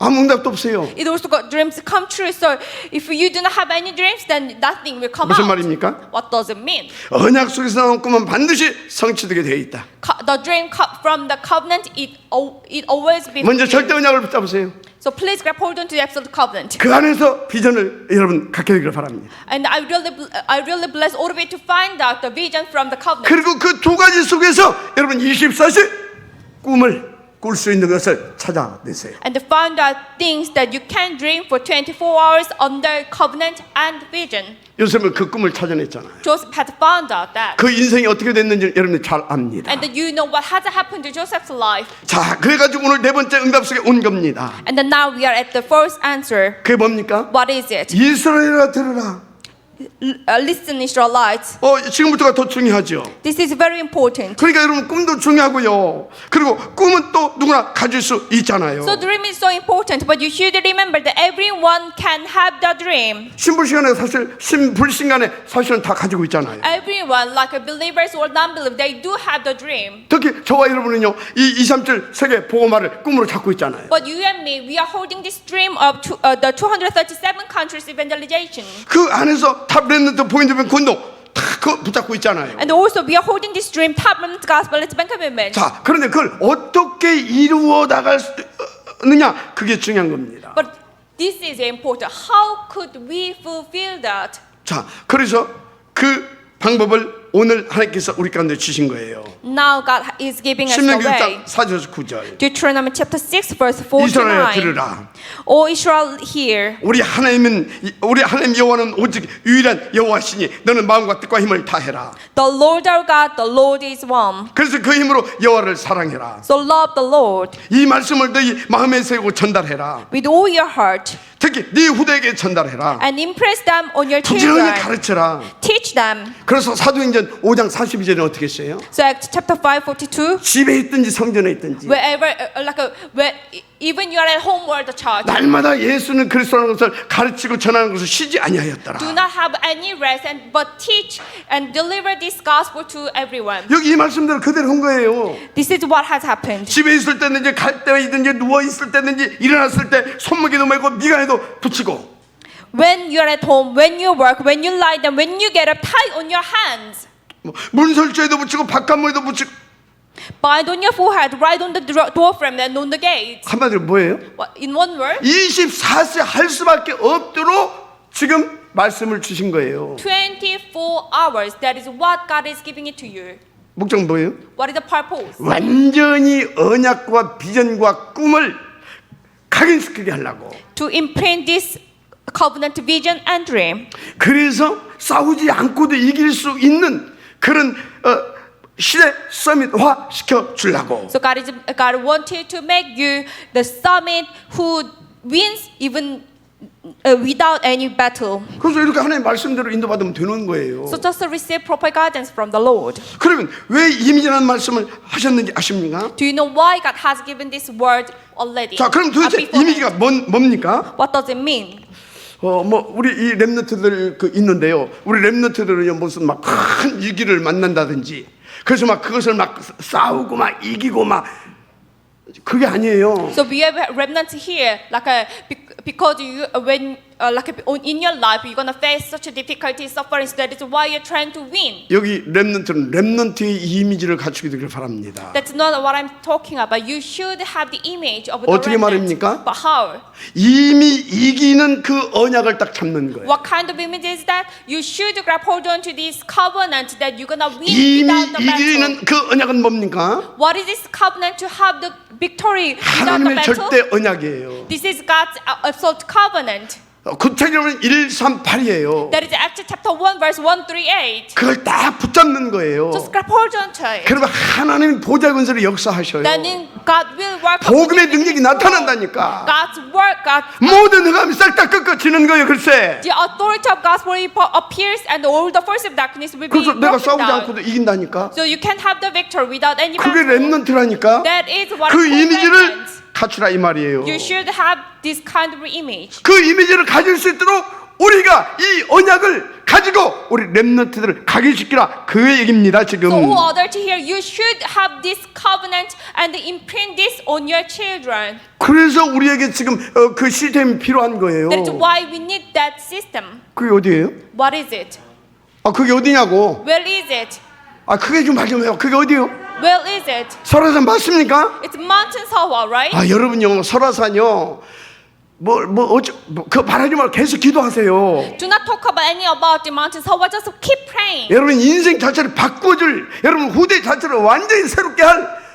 A: 아무 응답도 없어요.
B: It also got dreams come true. So if you do not have any dreams, then nothing will come
A: 무슨
B: out.
A: 말입니까?
B: What does it mean?
A: 언약 속에서 나온 꿈은 반드시 성취되게 되어 있다.
B: The dream from the covenant, it always be.
A: 먼저
B: fulfilled.
A: 절대 언약을 붙잡으세요.
B: So please grab hold on to the absolute covenant.
A: 그 안에서 비전을 여러분 갖게 되기를 바랍니다.
B: And I really bless all of you to find out the vision from the covenant.
A: 그리고 그 두 가지 속에서 여러분 24시 꿈을 꿀 수 있는 것을 찾아내세요.
B: And to find out things that you can dream for 24 hours under covenant and vision.
A: 요셉은 그 꿈을 찾아냈잖아요.
B: Joseph had found out that.
A: 그 인생이 어떻게 됐는지 여러분이 잘 압니다.
B: And you know what has happened to Joseph's life.
A: 자, 그래가지고 오늘 네 번째 응답 속에 온 겁니다.
B: And then now we are at the first answer.
A: 그게 뭡니까?
B: What is it?
A: 이스라엘아 들으라.
B: Listen, Israelites.
A: 지금부터가 더 중요하죠.
B: This is very important.
A: 그러니까 여러분 꿈도 중요하고요. 그리고 꿈은 또 누구나 가질 수 있잖아요.
B: So dream is so important, but you should remember that everyone can have the dream.
A: 신불시간에 사실 신불신간에 사실은 다 가지고 있잖아요.
B: Everyone, like believers or non-believers, they do have the dream.
A: 특히 저와 여러분은요, 이 237 세계 복음화를 꿈으로 잡고 있잖아요.
B: But you and me, we are holding this dream of the 237 countries evangelization.
A: 그 안에서 탑 렘넌트 포인트 뱅 군도 다 그거 붙잡고 있잖아요.
B: And also we are holding this dream, top remnant gospel, let's bank commitment.
A: 자, 그런데 그걸 어떻게 이루어 나가느냐 그게 중요한 겁니다.
B: But this is important. How could we fulfill that?
A: 자, 그래서 그 방법을 오늘 하나님께서 우리 가운데 주신 거예요.
B: Now God is giving us the
A: 신명기
B: way.
A: 6장 4절에서 9절.
B: Deuteronomy chapter 6 verse
A: 이스라엘아
B: 49.
A: 들으라.
B: O Israel, hear.
A: 우리 하나님 여호와는 오직 유일한 여호와시니 너는 마음과 뜻과 힘을 다해라.
B: The Lord our God, the Lord is one.
A: 그래서 그 힘으로 여호와를 사랑해라.
B: So love the Lord
A: 이 말씀을 너희 마음에 새고 전달해라.
B: with all your heart
A: 특히 네 후대에게 전달해라.
B: and impress them on your
A: 부지런히
B: children.
A: 가르쳐라.
B: Teach them.
A: 그래서 사도행전 5장 42절에 어떻게 했어요?
B: So Acts chapter 5:42.
A: 집에 있든지 성전에 있든지
B: Wherever, even you are at home or the church,
A: 날마다 예수는 그리스도라는 것을 가르치고 전하는 것을 쉬지 아니하였더라.
B: do not have any rest, but teach and deliver this gospel to everyone.
A: 여기 이 말씀대로 그대로 한 거예요.
B: This is what has happened.
A: 집에 있을 때든지 갈 때든지 누워 있을 때든지 일어났을 때 손목에도 메고 미간에도 붙이고
B: When you are at home, when you work, when you lie down, when you get up, tie on your hands.
A: 문설주에도 붙이고 바깥문에도 붙이고
B: Bind on your forehead, write on the door frame and on the gates.
A: 한마디로 뭐예요?
B: In one word,
A: 24세 할 수밖에 없도록 지금 말씀을 주신 거예요.
B: 24 hours. That is what God is giving it to you.
A: 목적 뭐예요?
B: What is the purpose?
A: 완전히 언약과 비전과 꿈을 각인시키게 하려고.
B: To imprint this covenant vision and dream.
A: 그래서 싸우지 않고도 이길 수 있는 그런 시대 서밋화 시켜 주려고.
B: So God wanted to make you the summit who wins even without any battle.
A: 그래서 이렇게 하나님 말씀대로 인도받으면 되는 거예요.
B: So just receive proper guidance from the Lord.
A: 그러면 왜 이미지라는 말씀을 하셨는지 아십니까?
B: Do you know why God has given this word already?
A: 자, 그럼 도대체
B: beforehand?
A: 이미지가 뭡니까?
B: What does it mean?
A: 뭐 우리 이 렘넌트들 있는데요. 우리 렘넌트들은요 무슨 막 큰 위기를 만난다든지, 그래서 막 그것을 막 싸우고 막 이기고 막 그게 아니에요.
B: So we have remnants here, because you when in your life you're gonna face such a difficulty, suffering. So that is why you're trying to win.
A: 여기 렘넌트는 렘넌트의 이미지를 갖추게 되길 바랍니다.
B: That's not what I'm talking about. You should have the image of the
A: 어떻게
B: remnant.
A: 말입니까?
B: But how?
A: 이미 이기는 그 언약을 딱 잡는 거예요.
B: What kind of image is that? You should grab hold on to this covenant that you're gonna win
A: 이미
B: without the battle.
A: 이기는 그 언약은 뭡니까?
B: What is this covenant to have the victory without the
A: 하나님의
B: battle?
A: 절대 언약이에요.
B: This is God's absolute covenant.
A: 구체적으로는 138이에요.
B: That is Acts chapter 1 verse 138.
A: 그걸 딱 붙잡는 거예요.
B: Just grab hold on to it.
A: 그러면 하나님 보좌 권세를 역사하셔요.
B: Then God will work.
A: 복음의 능력이 나타난다니까.
B: God's work,
A: 모든 흑암이 싹 다 꺾어지는 거예요. 글쎄.
B: the authority of God's word appears, and all the force of darkness will be
A: 그래서 내가
B: broken
A: 싸우지
B: down.
A: 않고도 이긴다니까.
B: So you can have the victory without any
A: 그게
B: battle.
A: 렘넌트라니까.
B: That is what
A: 그
B: is called
A: 이미지를
B: remnant.
A: 갖추라 이 말이에요.
B: You should have this kind of image.
A: 그 이미지를 가질 수 있도록 우리가 이 언약을 가지고 우리 렘넌트들을 각인시키라 그 얘기입니다. 지금.
B: So all others here, you should have this covenant and imprint this on your children.
A: 그래서 우리에게 지금 그 시스템이 필요한 거예요.
B: That is why we need that system.
A: 그게 어디예요?
B: What is it?
A: 아 그게 어디냐고?
B: Where is it?
A: 아 크게 좀 말 좀 해요. 그게 어디요?
B: Where is it?
A: 설화산 맞습니까?
B: It's Mountain Sawa, right?
A: 아 여러분요 설화산요 그 말하지 말고 계속 기도하세요.
B: Do not talk about any about the Mountain Sawa. Just keep praying.
A: 여러분 인생 자체를 바꿔줄, 여러분 후대 자체를 완전히 새롭게 할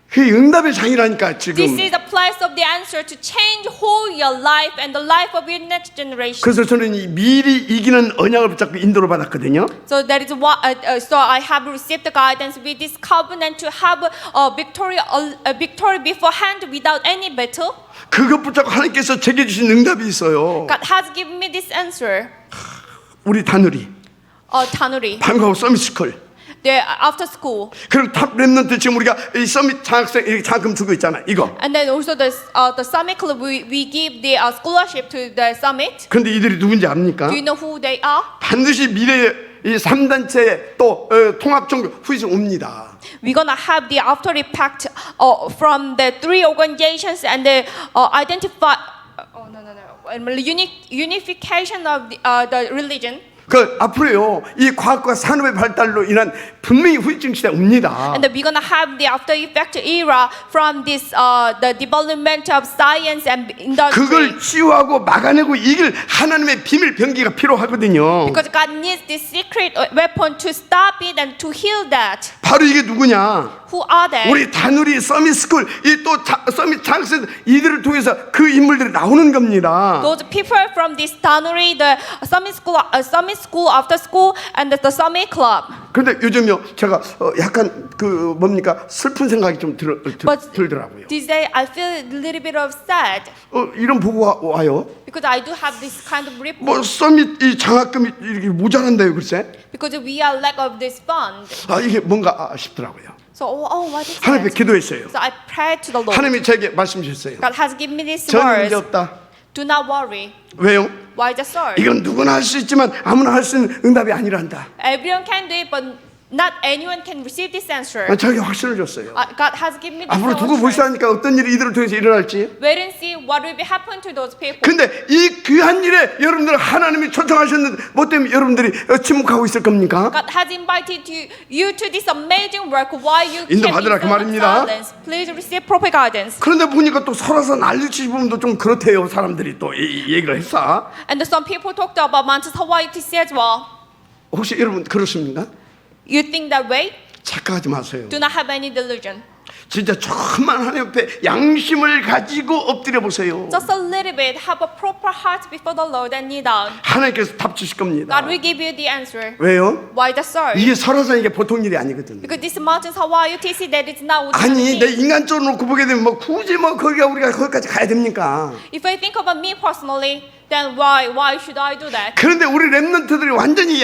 A: 그 응답의 장이라니까 지금.
B: This is the place of the answer to change whole your life and the life of your next generation.
A: 그래서 저는 이 미리 이기는 언약을 붙잡고 인도를 받았거든요.
B: So that is what. So I have received the guidance with this covenant to have a victory beforehand without any battle.
A: 그것 붙잡고 하나님께서 제게 주신 응답이 있어요.
B: God has given me this answer.
A: 우리 다누리,
B: Tanuri,
A: 방과후 서밋스쿨.
B: the after school,
A: 그리고 탑 렘넌트 지금 우리가 이 서밋 장학생 이렇게 장학금 주고 있잖아. 이거.
B: and then also the summit club. We give the scholarship to the summit.
A: 그런데 이들이 누군지 압니까?
B: Do you know who they are?
A: 반드시 미래에 이 3단체 또 통합종교 후이성 옵니다.
B: We're gonna have the after impact from the three organizations and the unification of the religion.
A: 그 앞으로요 이 과학과 산업의 발달로 인한 분명히 후유증 시대 옵니다.
B: And we're gonna have the after effect era from this the development of science and industry.
A: 그걸 치유하고 막아내고 이길 하나님의 비밀 병기가 필요하거든요.
B: Because God needs this secret weapon to stop it and to heal that.
A: 바로 이게 누구냐?
B: Who are they?
A: 우리 다누리 서밋스쿨 이 또 서밋 장학생 이들을 통해서 그 인물들이 나오는 겁니다.
B: Those people from this Tanuri, the summit school, after school, and the summit club.
A: 그런데 요즘요 제가 약간 그 뭡니까 슬픈 생각이 좀 들더라고요.
B: These days I feel a little bit of sad
A: 이런 보고 와요.
B: because I do have this kind of report.
A: 뭐 서밋 이 장학금이 이렇게 모자란다요, 글쎄.
B: Because we are lack of this fund.
A: 아 이게 뭔가 싶더라고요.
B: So what is
A: 하나님께
B: that?
A: 기도했어요.
B: So I prayed to the Lord.
A: 하나님이 제게 말씀하셨어요.
B: God has given me this
A: 전혀
B: words.
A: 문제 없다.
B: Do not worry.
A: 왜요?
B: Why the sword?
A: 이건 누구나 할 수 있지만 아무나 할 수 있는 응답이 아니란다.
B: Everyone can do it, but not anyone can receive this answer.
A: 저에게 확신을 줬어요.
B: God has given me this
A: 앞으로 두고
B: assurance.
A: 보시다니까 어떤 일이 이들을 통해서 일어날지.
B: Wait and see what will be happen to those people.
A: 근데 이 귀한 일에 여러분들 하나님이 초청하셨는데 뭐 때문에 여러분들이 침묵하고 있을 겁니까?
B: God has invited you to this amazing work. Why you
A: 인도
B: can't
A: 받으라 그 말입니다.
B: silence? Please receive proper guidance.
A: 그런데 보니까 또 설화산 난리치시 부분도 좀 그렇대요. 사람들이 또 이 얘기를 했어.
B: And some people talked about Mount Hawaii as well.
A: 혹시 여러분 그렇습니까?
B: You think that way?
A: 착각하지 마세요.
B: Do not have any delusion.
A: 진짜 조금만 하나님 앞에 양심을 가지고 엎드려 보세요.
B: Just a little bit, have a proper heart before the Lord and kneel down.
A: 하나님께서 답 주실 겁니다.
B: God will give you the answer.
A: 왜요?
B: Why that's so?
A: 이게 설화산 이게 보통 일이 아니거든요.
B: Because this mountains, Hawaii, you see that it's not
A: 아니 내
B: ordinary thing.
A: 인간적으로 놓고 보게 되면 뭐 굳이 뭐 거기가 우리가 거기까지 가야 됩니까?
B: If I think about me personally, then why should I do that?
A: 그런데 우리 랩런트들이 완전히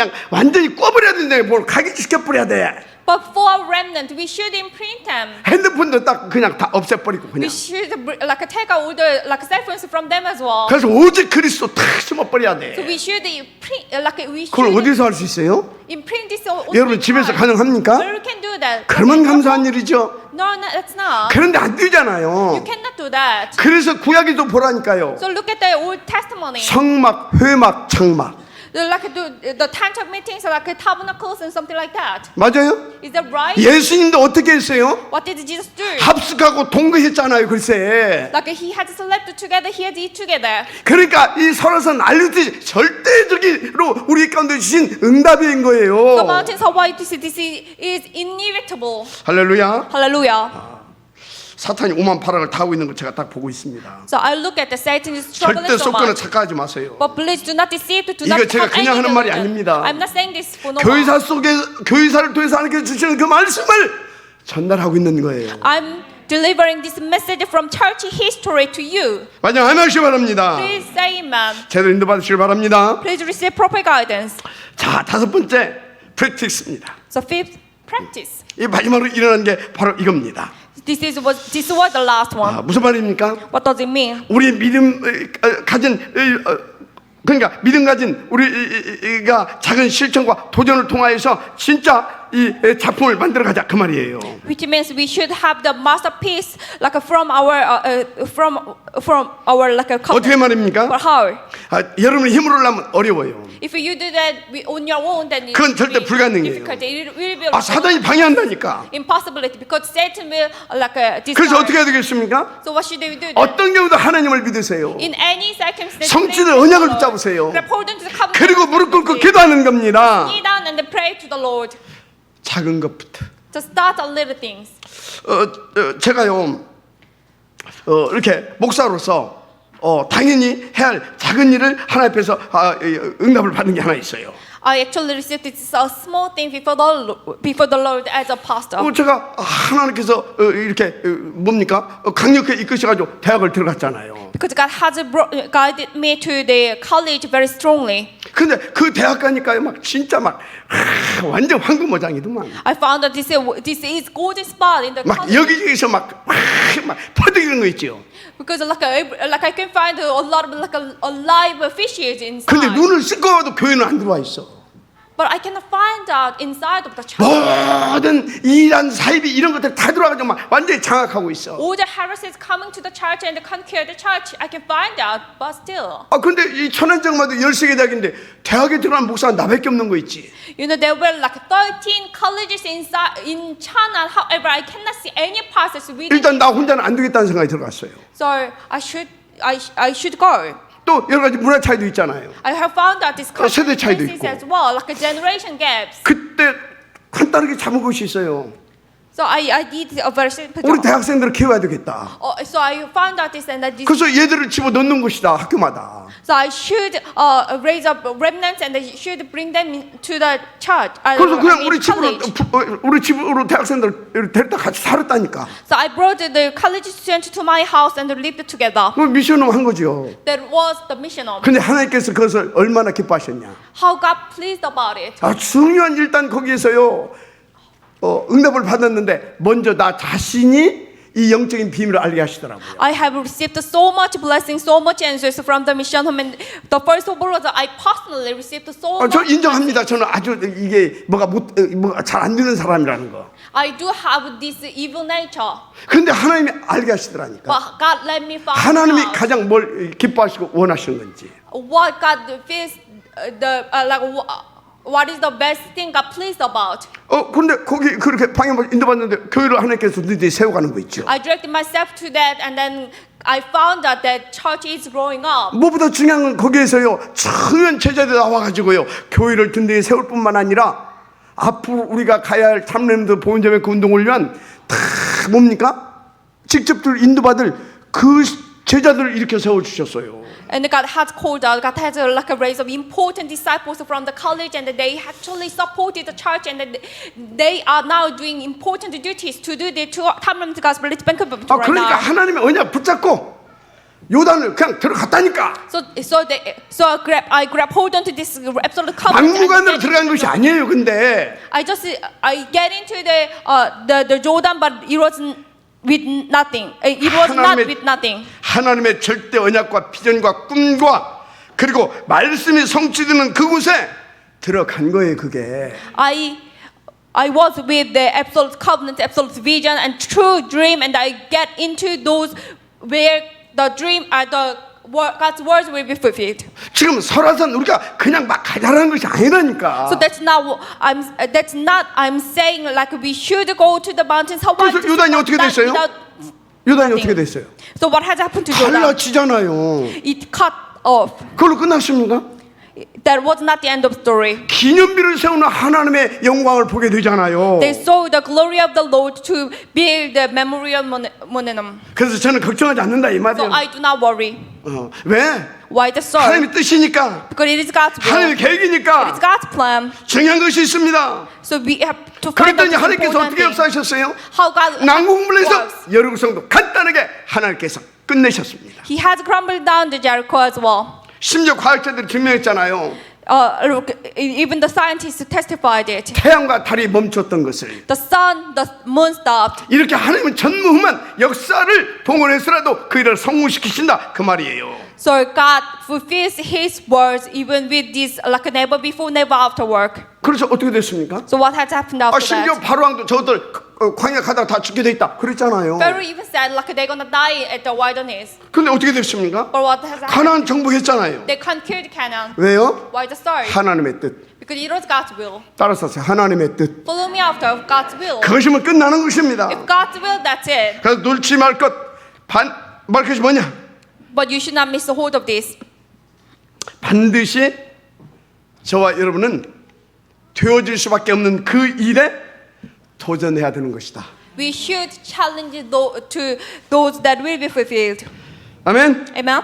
A: 꿔버려야 된다. 뭘 각인시켜 버려야 돼.
B: But for our remnant, we should imprint them.
A: 핸드폰도 딱 그냥 다 없애버리고
B: We
A: 그냥.
B: should like take out all the like cell phones from them as well.
A: 그래서 오직 그리스도 탁 심어버려야
B: So
A: 돼.
B: we should imprint like we
A: 그걸
B: should
A: 어디서 할 수 있어요?
B: imprint this on
A: 여러분 집에서
B: Where
A: 가능합니까?
B: we can do that.
A: 그러면 감사한 일이죠.
B: No, that's not.
A: 그런데 안
B: You
A: 되잖아요.
B: cannot do that.
A: 그래서 구약에도 보라니까요.
B: So look at the Old Testimony.
A: 성막, 회막, 장막.
B: Like the tent of meetings, like tabernacles and something like that.
A: 맞아요?
B: Is that right?
A: 예수님도 어떻게 했어요?
B: What did Jesus do?
A: 합숙하고 동거했잖아요, 글쎄.
B: Like he had slept together, he had eat together.
A: 그러니까 이 설화산 알루트 절대적으로 우리 가운데 주신 응답인 거예요.
B: The mountains Hawaii this is inevitable.
A: 할렐루야.
B: Hallelujah.
A: 사탄이 오만 파락을 다 하고 있는 거 제가 딱 보고 있습니다.
B: So I look at the Satan is struggling
A: 절대
B: so
A: 속거나
B: much.
A: 착각하지 마세요.
B: But please do not deceive, do
A: 이거
B: not
A: 제가
B: have
A: 그냥
B: any
A: 하는 말이
B: delusion.
A: 아닙니다.
B: I'm not saying this for no
A: 교회사
B: one.
A: 속에 교회사를 통해서 하나님께서 주시는 그 말씀을 전달하고 있는 거예요.
B: I'm delivering this message from church history to you.
A: 만약 하시기 바랍니다.
B: Please say amen.
A: 제대로 인도받으시길 바랍니다.
B: Please receive proper guidance.
A: 자, 다섯 번째 프랙티스입니다.
B: So fifth, practice.
A: 이 마지막으로 일어난 게 바로 이겁니다.
B: This was the last one.
A: 무슨 말입니까?
B: What does it mean?
A: 우리 믿음 가진 그러니까 믿음 가진 우리가 작은 실천과 도전을 통하여서 진짜 이 작품을 만들어 가자 그 말이에요.
B: Which means we should have the masterpiece like from our like a
A: 어떻게 말입니까?
B: But how?
A: 여러분이 힘으로 하려면 어려워요.
B: If you do that on your own, then it
A: 그건
B: will
A: 절대
B: be
A: 불가능해요.
B: difficult. It will be
A: 사단이 방해한다니까.
B: impossibility because Satan will like
A: 그래서 어떻게 해야
B: destroy.
A: 되겠습니까?
B: So what should we do? Then?
A: 어떤 경우도 하나님을 믿으세요.
B: In any circumstance,
A: 성취를
B: please
A: 언약을
B: follow.
A: 붙잡으세요.
B: Grab hold into the covenant.
A: 그리고 무릎 꿇고 기도하는 겁니다.
B: Kneel down and then pray to the Lord.
A: 작은 것부터.
B: Just start on little things.
A: 제가요 이렇게 목사로서 당연히 해야 할 작은 일을 하나님 앞에서 응답을 받는 게 하나 있어요.
B: I actually received this a small thing before the Lord as a pastor.
A: 제가 하나님께서 이렇게 뭡니까 강력하게 이끄셔가지고 대학을 들어갔잖아요.
B: Because God has guided me to the college very strongly.
A: 근데 그 대학 가니까 막 진짜 막 완전 황금어장이더만.
B: I found that this is golden spot in the
A: 막
B: college.
A: 여기저기서 막 퍼득이는 거 있죠.
B: Because like I can find a lot of like a live fishes inside.
A: 근데 눈을 씻고 와도 교회는 안 들어와 있어.
B: But I cannot find out inside of the church.
A: 모든 이란 사이비 이런 것들 다 들어와가지고 막 완전히 장악하고 있어.
B: All the heresies coming to the church and conquer the church, I can find out, but still.
A: 근데 이 천안정마도 13개 대학인데 대학에 들어간 목사가 나밖에 없는 거 있지.
B: You know, there were like 13 colleges inside in China. However, I cannot see any pastors reading.
A: 일단 나 혼자는 안 되겠다는 생각이 들어갔어요.
B: So I should go.
A: 또 여러 가지 문화 차이도 있잖아요.
B: I have found out this
A: 세대 차이도
B: differences
A: 있고.
B: as well, like a generation gaps.
A: 그때 간단하게 잡은 것이 있어요.
B: So I did a very simple
A: 우리
B: job.
A: 대학생들을 키워야 되겠다.
B: So I found out this and that this.
A: 그래서 얘들을 집어넣는 것이다 학교마다.
B: So I should raise up remnants and I should bring them to the church.
A: 그래서 그냥 우리
B: college.
A: 우리 집으로 대학생들 데려다 같이 살았다니까.
B: So I brought the college students to my house and lived together.
A: 그 미션을 한 거죠.
B: That was the mission of.
A: 근데 하나님께서 그것을 얼마나 기뻐하셨냐.
B: How God pleased about it.
A: 중요한 일단 거기에서요. 응답을 받았는데 먼저 나 자신이 이 영적인 비밀을 알게 하시더라고요.
B: I have received so much blessing, so much answers from the mission home. And the first of all, I personally received so
A: 저
B: much.
A: 인정합니다. 저는 아주 이게 뭐가 잘 안 되는 사람이라는 거.
B: I do have this evil nature,
A: 근데 하나님이 알게 하시더라니까.
B: but God let me find
A: 하나님이
B: out
A: 가장 뭘 기뻐하시고 원하시는 건지.
B: what God feels what is the best thing God pleased about.
A: 근데 거기 그렇게 방향을 인도받는데 교회를 하나님께서 너희들이 세워가는 거 있죠.
B: I directed myself to that, and then I found out that church is growing up.
A: 무엇보다 중요한 건 거기에서요. 청년 제자들 나와가지고요. 교회를 든든히 세울 뿐만 아니라 앞으로 우리가 가야 할 참렘도 보훈자매 그 운동을 위한 다 다 뭡니까? 직접들 인도받을 그 제자들을 이렇게 세워주셨어요.
B: And God had called out, God had like a race of important disciples from the college, and they actually supported the church, and they are now doing important duties to do the Tamil Gospel Banquet
A: 아,
B: right
A: 그러니까
B: now.
A: 하나님의 언약 붙잡고 요단을 그냥 들어갔다니까.
B: So I grab hold onto this absolute covenant.
A: 막무가내로 들어간 것이 아니에요. 근데
B: I get into the Jordan, but it wasn't with nothing. It was not with nothing.
A: 하나님의 절대 언약과 비전과 꿈과 그리고 말씀이 성취되는 그곳에 들어간 거예요. 그게.
B: I was with the absolute covenant, absolute vision, and true dream, and I get into those where the dream, God's words will be fulfilled.
A: 지금 설화산 우리가 그냥 막 가자라는 것이 아니라니까.
B: So that's not I'm saying like we should go to the mountains. How
A: 그래서 요단이 어떻게 됐어요? 요단이 어떻게 됐어요?
B: So what has happened to Jordan?
A: 갈라지잖아요.
B: It cut off.
A: 그걸로 끝났습니까?
B: That was not the end of the story.
A: 기념비를 세우는 하나님의 영광을 보게 되잖아요.
B: They saw the glory of the Lord to build the memorial monument.
A: 그래서 저는 걱정하지 않는다 이
B: So
A: 말이에요.
B: I do not worry.
A: 왜?
B: Why the story?
A: 하나님의 뜻이니까.
B: Because it is God's will.
A: 하나님의
B: It is
A: 계획이니까.
B: God's plan.
A: 중요한 것이 있습니다.
B: So we have to find out
A: 그랬더니
B: the
A: 하나님께서
B: important
A: 어떻게
B: thing.
A: 역사하셨어요?
B: How God
A: 남궁물에서
B: works.
A: 여리고 성도 간단하게 하나님께서 끝내셨습니다.
B: He has crumbled down the Jericho as well.
A: 심지어 과학자들이 증명했잖아요.
B: Even the scientists testified it.
A: 태양과 달이 멈췄던 것을
B: The sun, the moon stopped.
A: 이렇게 하나님은 전무후무한 역사를 동원해서라도 그 일을 성공시키신다 그 말이에요.
B: So God fulfills His words even with this like never before, never after work.
A: 그래서 어떻게 됐습니까?
B: So what has happened after
A: 심지어
B: that?
A: 바로왕도 저들 광야 가다가 다 죽게 돼 있다 그랬잖아요.
B: Pharaoh even said like they're gonna die at the wilderness.
A: 근데 어떻게 됐습니까?
B: But what has happened?
A: 가나안 정복했잖아요.
B: They conquered Canaan.
A: 왜요?
B: Why the story?
A: 하나님의 뜻.
B: Because it was God's will.
A: 따라서 하나님의 뜻.
B: Follow me after God's will.
A: 그것이면 끝나는 것입니다.
B: If God's will, that's it.
A: 그래서 놓지 말 것이 뭐냐?
B: But you should not miss the hold of this.
A: 반드시 저와 여러분은 되어질 수밖에 없는 그 일에 도전해야 되는 것이다.
B: We should challenge to those that will be fulfilled.
A: 아멘.
B: Amen.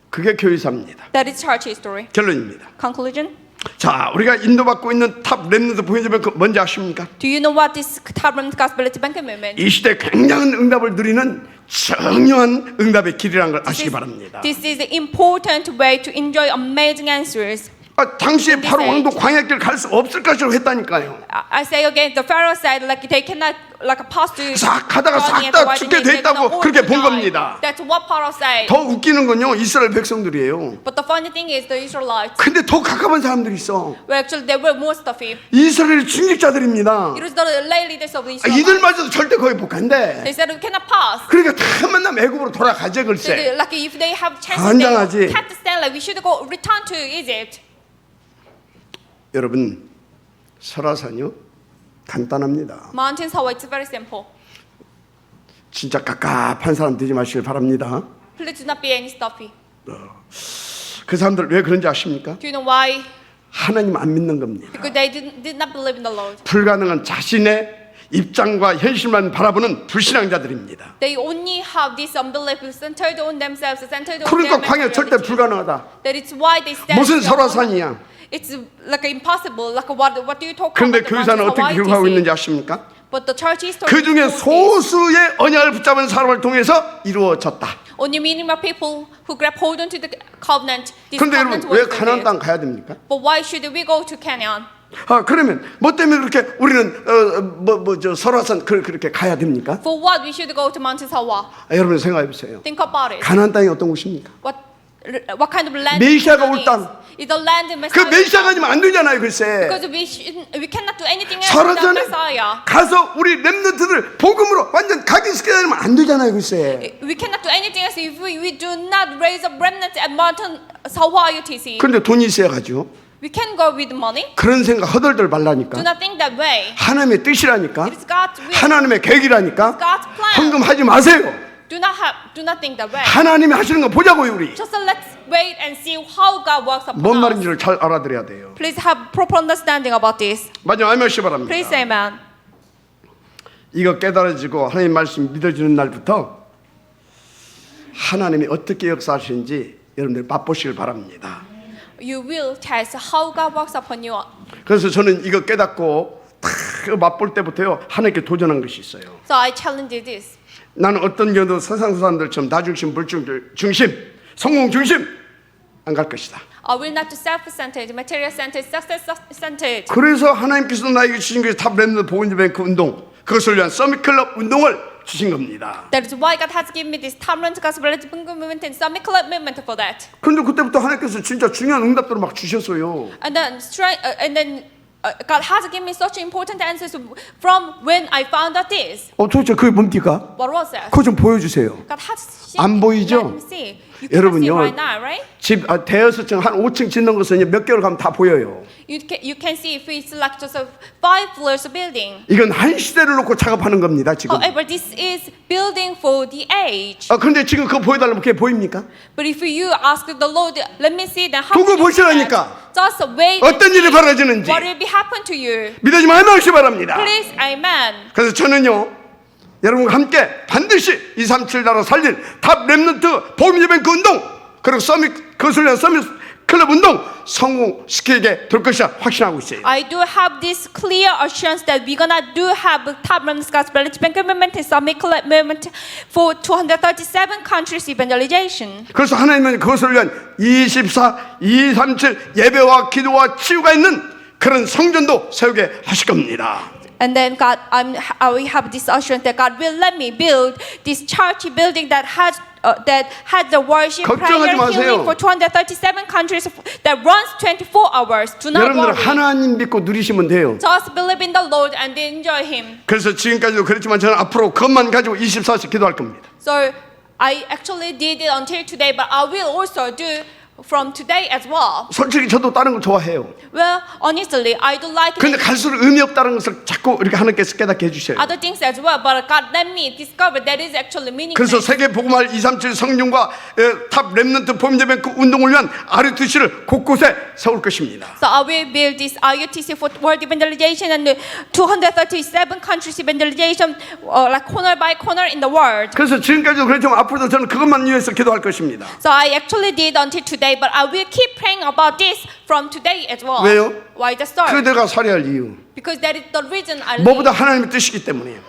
A: 그게 교회사입니다.
B: That is church history.
A: 결론입니다.
B: Conclusion.
A: 자, 우리가 인도받고 있는 탑 렘넌트 보이즈면 뭔지 아십니까?
B: Do you know what this Tabernacle Gospel Banquet movement?
A: 이 시대 굉장한 응답을 누리는 정교한 응답의 길이라는 걸 아시기 바랍니다.
B: This is the important way to enjoy amazing answers.
A: 당시에 바로 왕도 광야길 갈 수 없을 것이라고 했다니까요.
B: I say again, the Pharaoh said like they cannot like pass to.
A: 싹 가다가 싹 다 죽게 돼 있다고 그렇게 본 겁니다.
B: That's what Pharaoh said.
A: 더 웃기는 건요, 이스라엘 백성들이에요.
B: But the funny thing is the Israelites.
A: 근데 더 가까운 사람들이 있어.
B: Well, actually, they were most of it.
A: 이스라엘 중직자들입니다.
B: It was the lay leaders of the Israelites.
A: 이들마저도 절대 거기 못 간대.
B: They said we cannot pass.
A: 그러니까 다 만나면 애굽으로 돌아가재
B: So
A: 글쎄.
B: like if they have chance,
A: 환장하지.
B: they can't stand. Like we should go return to Egypt.
A: 여러분, 설화산이요 간단합니다.
B: Mountains, how it's very simple.
A: 진짜 깝깝한 사람 되지 마시길 바랍니다.
B: Please do not be any stuffy.
A: 그 사람들 왜 그런지 아십니까?
B: Do you know why?
A: 하나님 안 믿는 겁니다.
B: Because they did not believe in the Lord.
A: 불가능한 자신의 입장과 현실만 바라보는 불신앙자들입니다.
B: They only have this unbelief centered on themselves, centered on
A: 그러니까
B: their
A: 광야 절대
B: materiality.
A: 불가능하다.
B: That it's why they stand.
A: 무슨 설화산이야?
B: It's like impossible. Like what do you talk
A: 그런데
B: about? the
A: 교회사는
B: mountains?
A: 어떻게
B: How
A: 기록하고
B: it is?
A: 있는지 아십니까?
B: But the church history
A: 그 중에
B: shows this.
A: 소수의 언약을 붙잡은 사람을 통해서 이루어졌다.
B: Only minimal people who grab hold onto the covenant. This
A: 그런데
B: covenant
A: 여러분 왜
B: was
A: 가나안
B: fulfilled.
A: 땅 가야 됩니까?
B: But why should we go to Canaan?
A: 그러면 뭐 때문에 그렇게 우리는 저 설화산 그렇게 가야 됩니까?
B: For what we should go to Mount Sawa?
A: 여러분 생각해 보세요.
B: Think about it.
A: 가나안 땅이 어떤 곳입니까?
B: What kind of land?
A: 메시아가
B: Canaan
A: 올 땅.
B: is the land
A: 그
B: Messiah.
A: 메시아가 아니면 안 되잖아요, 글쎄.
B: Because we cannot do anything else without
A: 설화산에
B: Messiah.
A: 가서 우리 렘넌트들 복음으로 완전 각인시켜 다니면 안 되잖아요, 글쎄.
B: We cannot do anything else if we do not raise up remnants at Mountain Sawa UTC.
A: 그런데 돈이 있어야 가죠.
B: We can go with money.
A: 그런 생각 허덜덜
B: Do
A: 말라니까.
B: not think that way.
A: 하나님의 뜻이라니까.
B: It is God's will.
A: 하나님의 계획이라니까.
B: God's plan.
A: 헌금하지 마세요.
B: Do not think that way.
A: 하나님이 하시는 거 보자고요, 우리.
B: Just let's wait and see how God works upon
A: 뭔
B: us.
A: 말인지를 잘 알아들어야 돼요.
B: Please have proper understanding about this.
A: 마지막 아멘 씨 바랍니다.
B: Please say amen.
A: 이거 깨달아지고 하나님 말씀 믿어지는 날부터 하나님이 어떻게 역사하시는지 여러분들 맛보시길 바랍니다.
B: You will test how God works upon you.
A: 그래서 저는 이거 깨닫고 탁 맛볼 때부터요 하나님께 도전한 것이 있어요.
B: So I challenge you this.
A: 나는 어떤 경우도 세상 사람들처럼 나 중심, 불중 중심, 성공 중심 안 갈 것이다.
B: I will not do self-centered, material-centered, success-centered.
A: 그래서 하나님께서 나에게 주신 것이 탑 랩너 보건제뱅크 운동, 그것을 위한 서밋클럽 운동을 주신 겁니다.
B: That is why God has given me this Tamron Gospel movement and Summit Club movement for that.
A: 그런데 그때부터 하나님께서 진짜 중요한 응답들을 막 주셨어요.
B: And then God has given me such important answers from when I found out this.
A: 도대체 그게 뭡니까?
B: What was that?
A: 그거 좀 보여주세요.
B: God has
A: 안 보이죠?
B: Let me see. You cannot see
A: 여러분요,
B: right now, right?
A: 집 대여섯 층 한 5층 짓는 것은 몇 개월 가면 다 보여요.
B: You can see if it's like just a 5 floors building.
A: 이건 한 시대를 놓고 작업하는 겁니다 지금.
B: However, this is building for the age.
A: 그런데 지금 그거 보여달라면 그게 보입니까?
B: But if you ask the Lord, let me see then how
A: 두고
B: can you see that?
A: 보시라니까.
B: Just wait.
A: 어떤 일이 벌어지는지
B: What will be happen to you?
A: 믿어지 마시기 바랍니다.
B: Please, Amen.
A: 그래서 저는요 여러분과 함께 반드시 237 나라 살릴 탑 랩넌트 보험예배그 운동 그리고 서밋 그것을 위한 서밋 클럽 운동 성공시키게 될 것이라 확신하고 있어요.
B: I do have this clear assurance that we're gonna do have Top Remnants Gospel Bank movement and Summit Club movement for 237 countries evangelization.
A: 그래서 하나님은 그것을 위한 24, 237 예배와 기도와 치유가 있는 그런 성전도 세우게 하실 겁니다.
B: And then God, we have this assurance that God will let me build this church building that has the worship,
A: 걱정하지
B: prayer,
A: 마세요.
B: healing for 237 countries that runs 24 hours. Do not
A: 여러분들
B: worry.
A: 하나님 믿고 누리시면 돼요.
B: Just believe in the Lord and enjoy Him.
A: 그래서 지금까지도 그랬지만 저는 앞으로 그것만 가지고 24시 기도할 겁니다.
B: So I actually did it until today, but I will also do from today as well.
A: 솔직히 저도 다른 거 좋아해요.
B: Well, honestly, I do like
A: 그런데 갈수록 의미 없다는 것을 자꾸 이렇게 하나님께서 깨닫게 해주셔요.
B: other things as well, but God let me discover that is actually meaningful.
A: 그래서 세계 복음할 237 성령과 탑 랩넌트 보험제뱅크 운동을 위한 RUTC를 곳곳에 세울 것입니다.
B: So I will build this IUTC for world evangelization and 237 countries evangelization, like corner by corner in the world.
A: 그래서 지금까지도 그랬지만 앞으로도 저는 그것만 위해서 기도할 것입니다.
B: So I actually did until today, but I will keep praying about this from today as well.
A: 왜요?
B: Why the start?
A: 그게 내가 살해할 이유.
B: Because that is the reason I
A: 뭐보다
B: live.
A: 하나님의 뜻이기 때문이에요.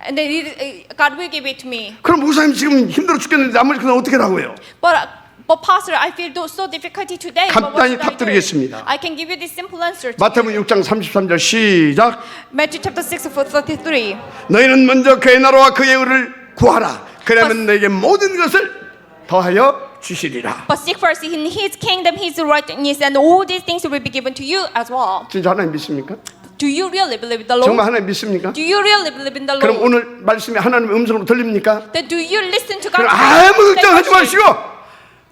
B: And then God will give it to me.
A: 그럼 목사님 지금 힘들어 죽겠는데 아무리 그냥 어떻게 하고요?
B: But Pastor, I feel so difficulty today. But what
A: 간단히
B: should I do?
A: 답드리겠습니다.
B: I can give you this simple answer. to
A: 마태복음
B: you.
A: 6장 33절 시작.
B: Matthew chapter 6 verse 33.
A: 너희는 먼저 그의 나라와 그의 의를 구하라. 그러면 너에게 모든 것을 더하여 주시리라.
B: But seek first in His kingdom, His righteousness, and all these things will be given to you as well.
A: 진짜 하나님 믿습니까?
B: Do you really believe in the Lord?
A: 정말 하나님 믿습니까?
B: Do you really believe in the
A: 그럼
B: Lord?
A: 오늘 말씀이 하나님의 음성으로 들립니까?
B: Then do you listen to
A: 그럼
B: God's
A: 아무 걱정하지
B: worship?
A: 마시고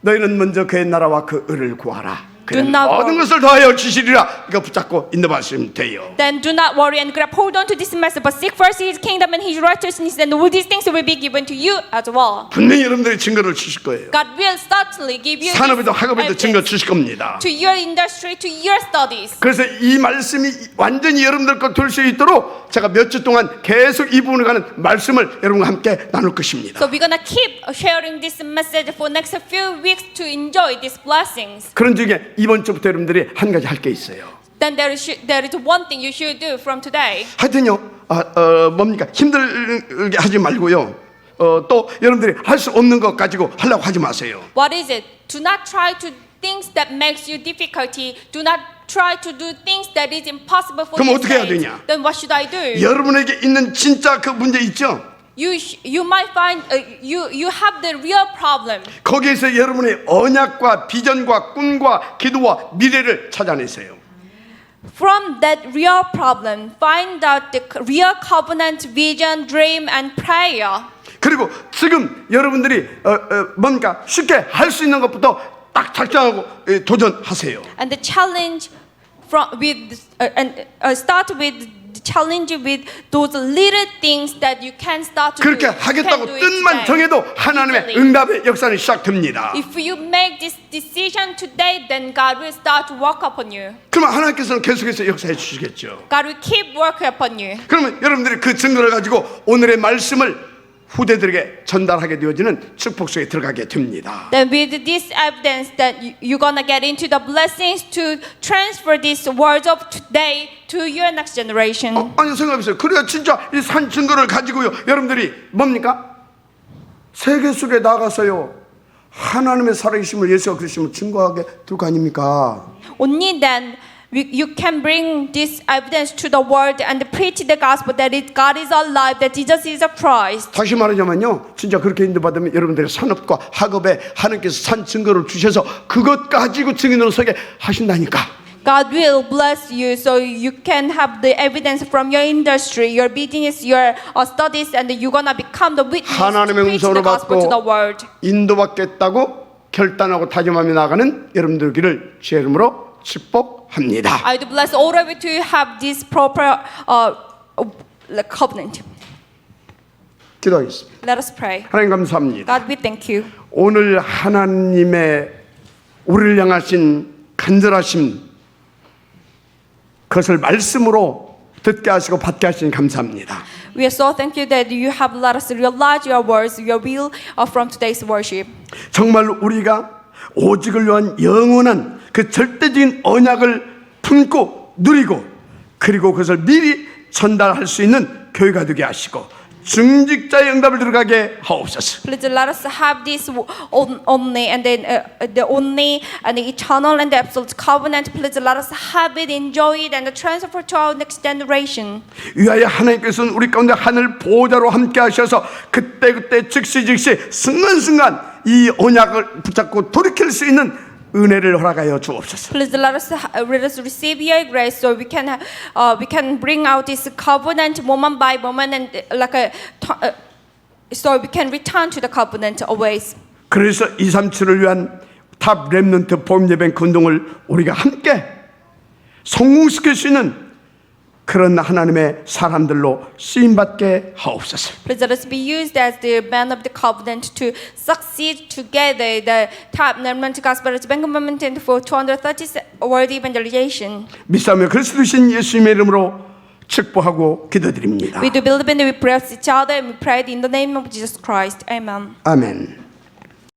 A: 너희는 먼저 그의 나라와 그 의를 구하라. 그러면
B: not
A: 모든
B: worry.
A: 것을 더하여 주시리라. 이거 붙잡고 인도하시면 돼요.
B: Then do not worry and grab hold on to this message, but seek first His kingdom and His righteousness, and all these things will be given to you as well.
A: 분명히 여러분들이 증거를 주실 거예요.
B: God will certainly give you
A: 산업에도
B: this
A: 학업에도 증거
B: evidence
A: 주실 겁니다.
B: to your industry, to your studies.
A: 그래서 이 말씀이 완전히 여러분들 것 될 수 있도록 제가 몇 주 동안 계속 이 부분을 가는 말씀을 여러분과 함께 나눌 것입니다.
B: So we're gonna keep sharing this message for next few weeks to enjoy these blessings.
A: 그런 중에 이번 주부터 여러분들이 한 가지 할 게 있어요.
B: Then there is one thing you should do from today.
A: 하여튼요, 뭡니까? 힘들게 하지 말고요. 또 여러분들이 할 수 없는 것 가지고 하려고 하지 마세요.
B: What is it? Do not try to things that makes you difficulty. Do not try to do things that is impossible for
A: 그럼
B: you.
A: 어떻게 해야 되냐?
B: Then what should I do?
A: 여러분에게 있는 진짜 그 문제 있죠?
B: You might find you have the real problem.
A: 거기에서 여러분의 언약과 비전과 꿈과 기도와 미래를 찾아내세요.
B: From that real problem, find out the real covenant, vision, dream, and prayer.
A: 그리고 지금 여러분들이 뭔가 쉽게 할 수 있는 것부터 딱 작정하고 도전하세요.
B: And the challenge start with challenge you with those little things that you can start to
A: 그렇게
B: do. You can
A: 하겠다고
B: do it
A: 뜻만
B: today.
A: 정해도 하나님의
B: Easily.
A: 응답의 역사는 시작됩니다.
B: If you make this decision today, then God will start to work upon you.
A: 그러면 하나님께서는 계속해서 역사해 주시겠죠.
B: God will keep working upon you.
A: 그러면 여러분들이 그 증거를 가지고 오늘의 말씀을 후대들에게 전달하게 되어지는 축복 속에 들어가게 됩니다.
B: Then with this evidence that you're gonna get into the blessings to transfer these words of today to your next generation.
A: 아니 생각해보세요. 그래야 진짜 이 산 증거를 가지고요. 여러분들이 뭡니까? 세계 속에 나가서요. 하나님의 살아계심을 예수가 그리심을 증거하게 될 거 아닙니까?
B: Only then you can bring this evidence to the world and preach the gospel that God is alive, that Jesus is a Christ.
A: 다시 말하자면요. 진짜 그렇게 인도받으면 여러분들의 산업과 학업에 하나님께서 산 증거를 주셔서 그것 가지고 증인으로 서게 하신다니까.
B: God will bless you so you can have the evidence from your industry, your business, your studies, and you're gonna become the witness to
A: 하나님의
B: preach the
A: 음성으로
B: gospel to the
A: 받고
B: world.
A: 인도받겠다고 결단하고 다짐하며 나가는 여러분들 길을 주의 이름으로 축복합니다.
B: I do bless all of you to have this proper covenant.
A: 기도하겠습니다.
B: Let us pray.
A: 하나님 감사합니다.
B: God, we thank you.
A: 오늘 하나님의 우리를 향하신 간절하심 그것을 말씀으로 듣게 하시고 받게 하시니 감사합니다.
B: We are so thankful that you have let us realize your words, your will from today's worship.
A: 정말 우리가 오직을 위한 영원한 그 절대적인 언약을 품고 누리고 그리고 그것을 미리 전달할 수 있는 교회가 되게 하시고 중직자의 응답을 들어가게 하옵소서.
B: Please let us have this only and then the only and the eternal and the absolute covenant. Please let us have it, enjoy it, and transfer to our next generation.
A: 위하여 하나님께서는 우리 가운데 하늘 보호자로 함께 하셔서 그때그때 즉시 순간순간 이 언약을 붙잡고 돌이킬 수 있는 은혜를 허락하여 주옵소서.
B: Please let us receive your grace so we can bring out this covenant moment by moment and so we can return to the covenant always.
A: 그래서 237을 위한 탑 렘넌트 봄 예배 운동을 우리가 함께 성공시킬 수 있는 그런 하나님의 사람들로 쓰임받게 하옵소서.
B: Please let us be used as the band of the covenant to succeed together the top Remnant Gospel Bank Movement for 230 world evangelization.
A: 믿사오며 그리스도신 예수님의 이름으로 축복하고 기도드립니다.
B: We do believe and we praise each other and we pray in the name of Jesus Christ. Amen.
A: 아멘.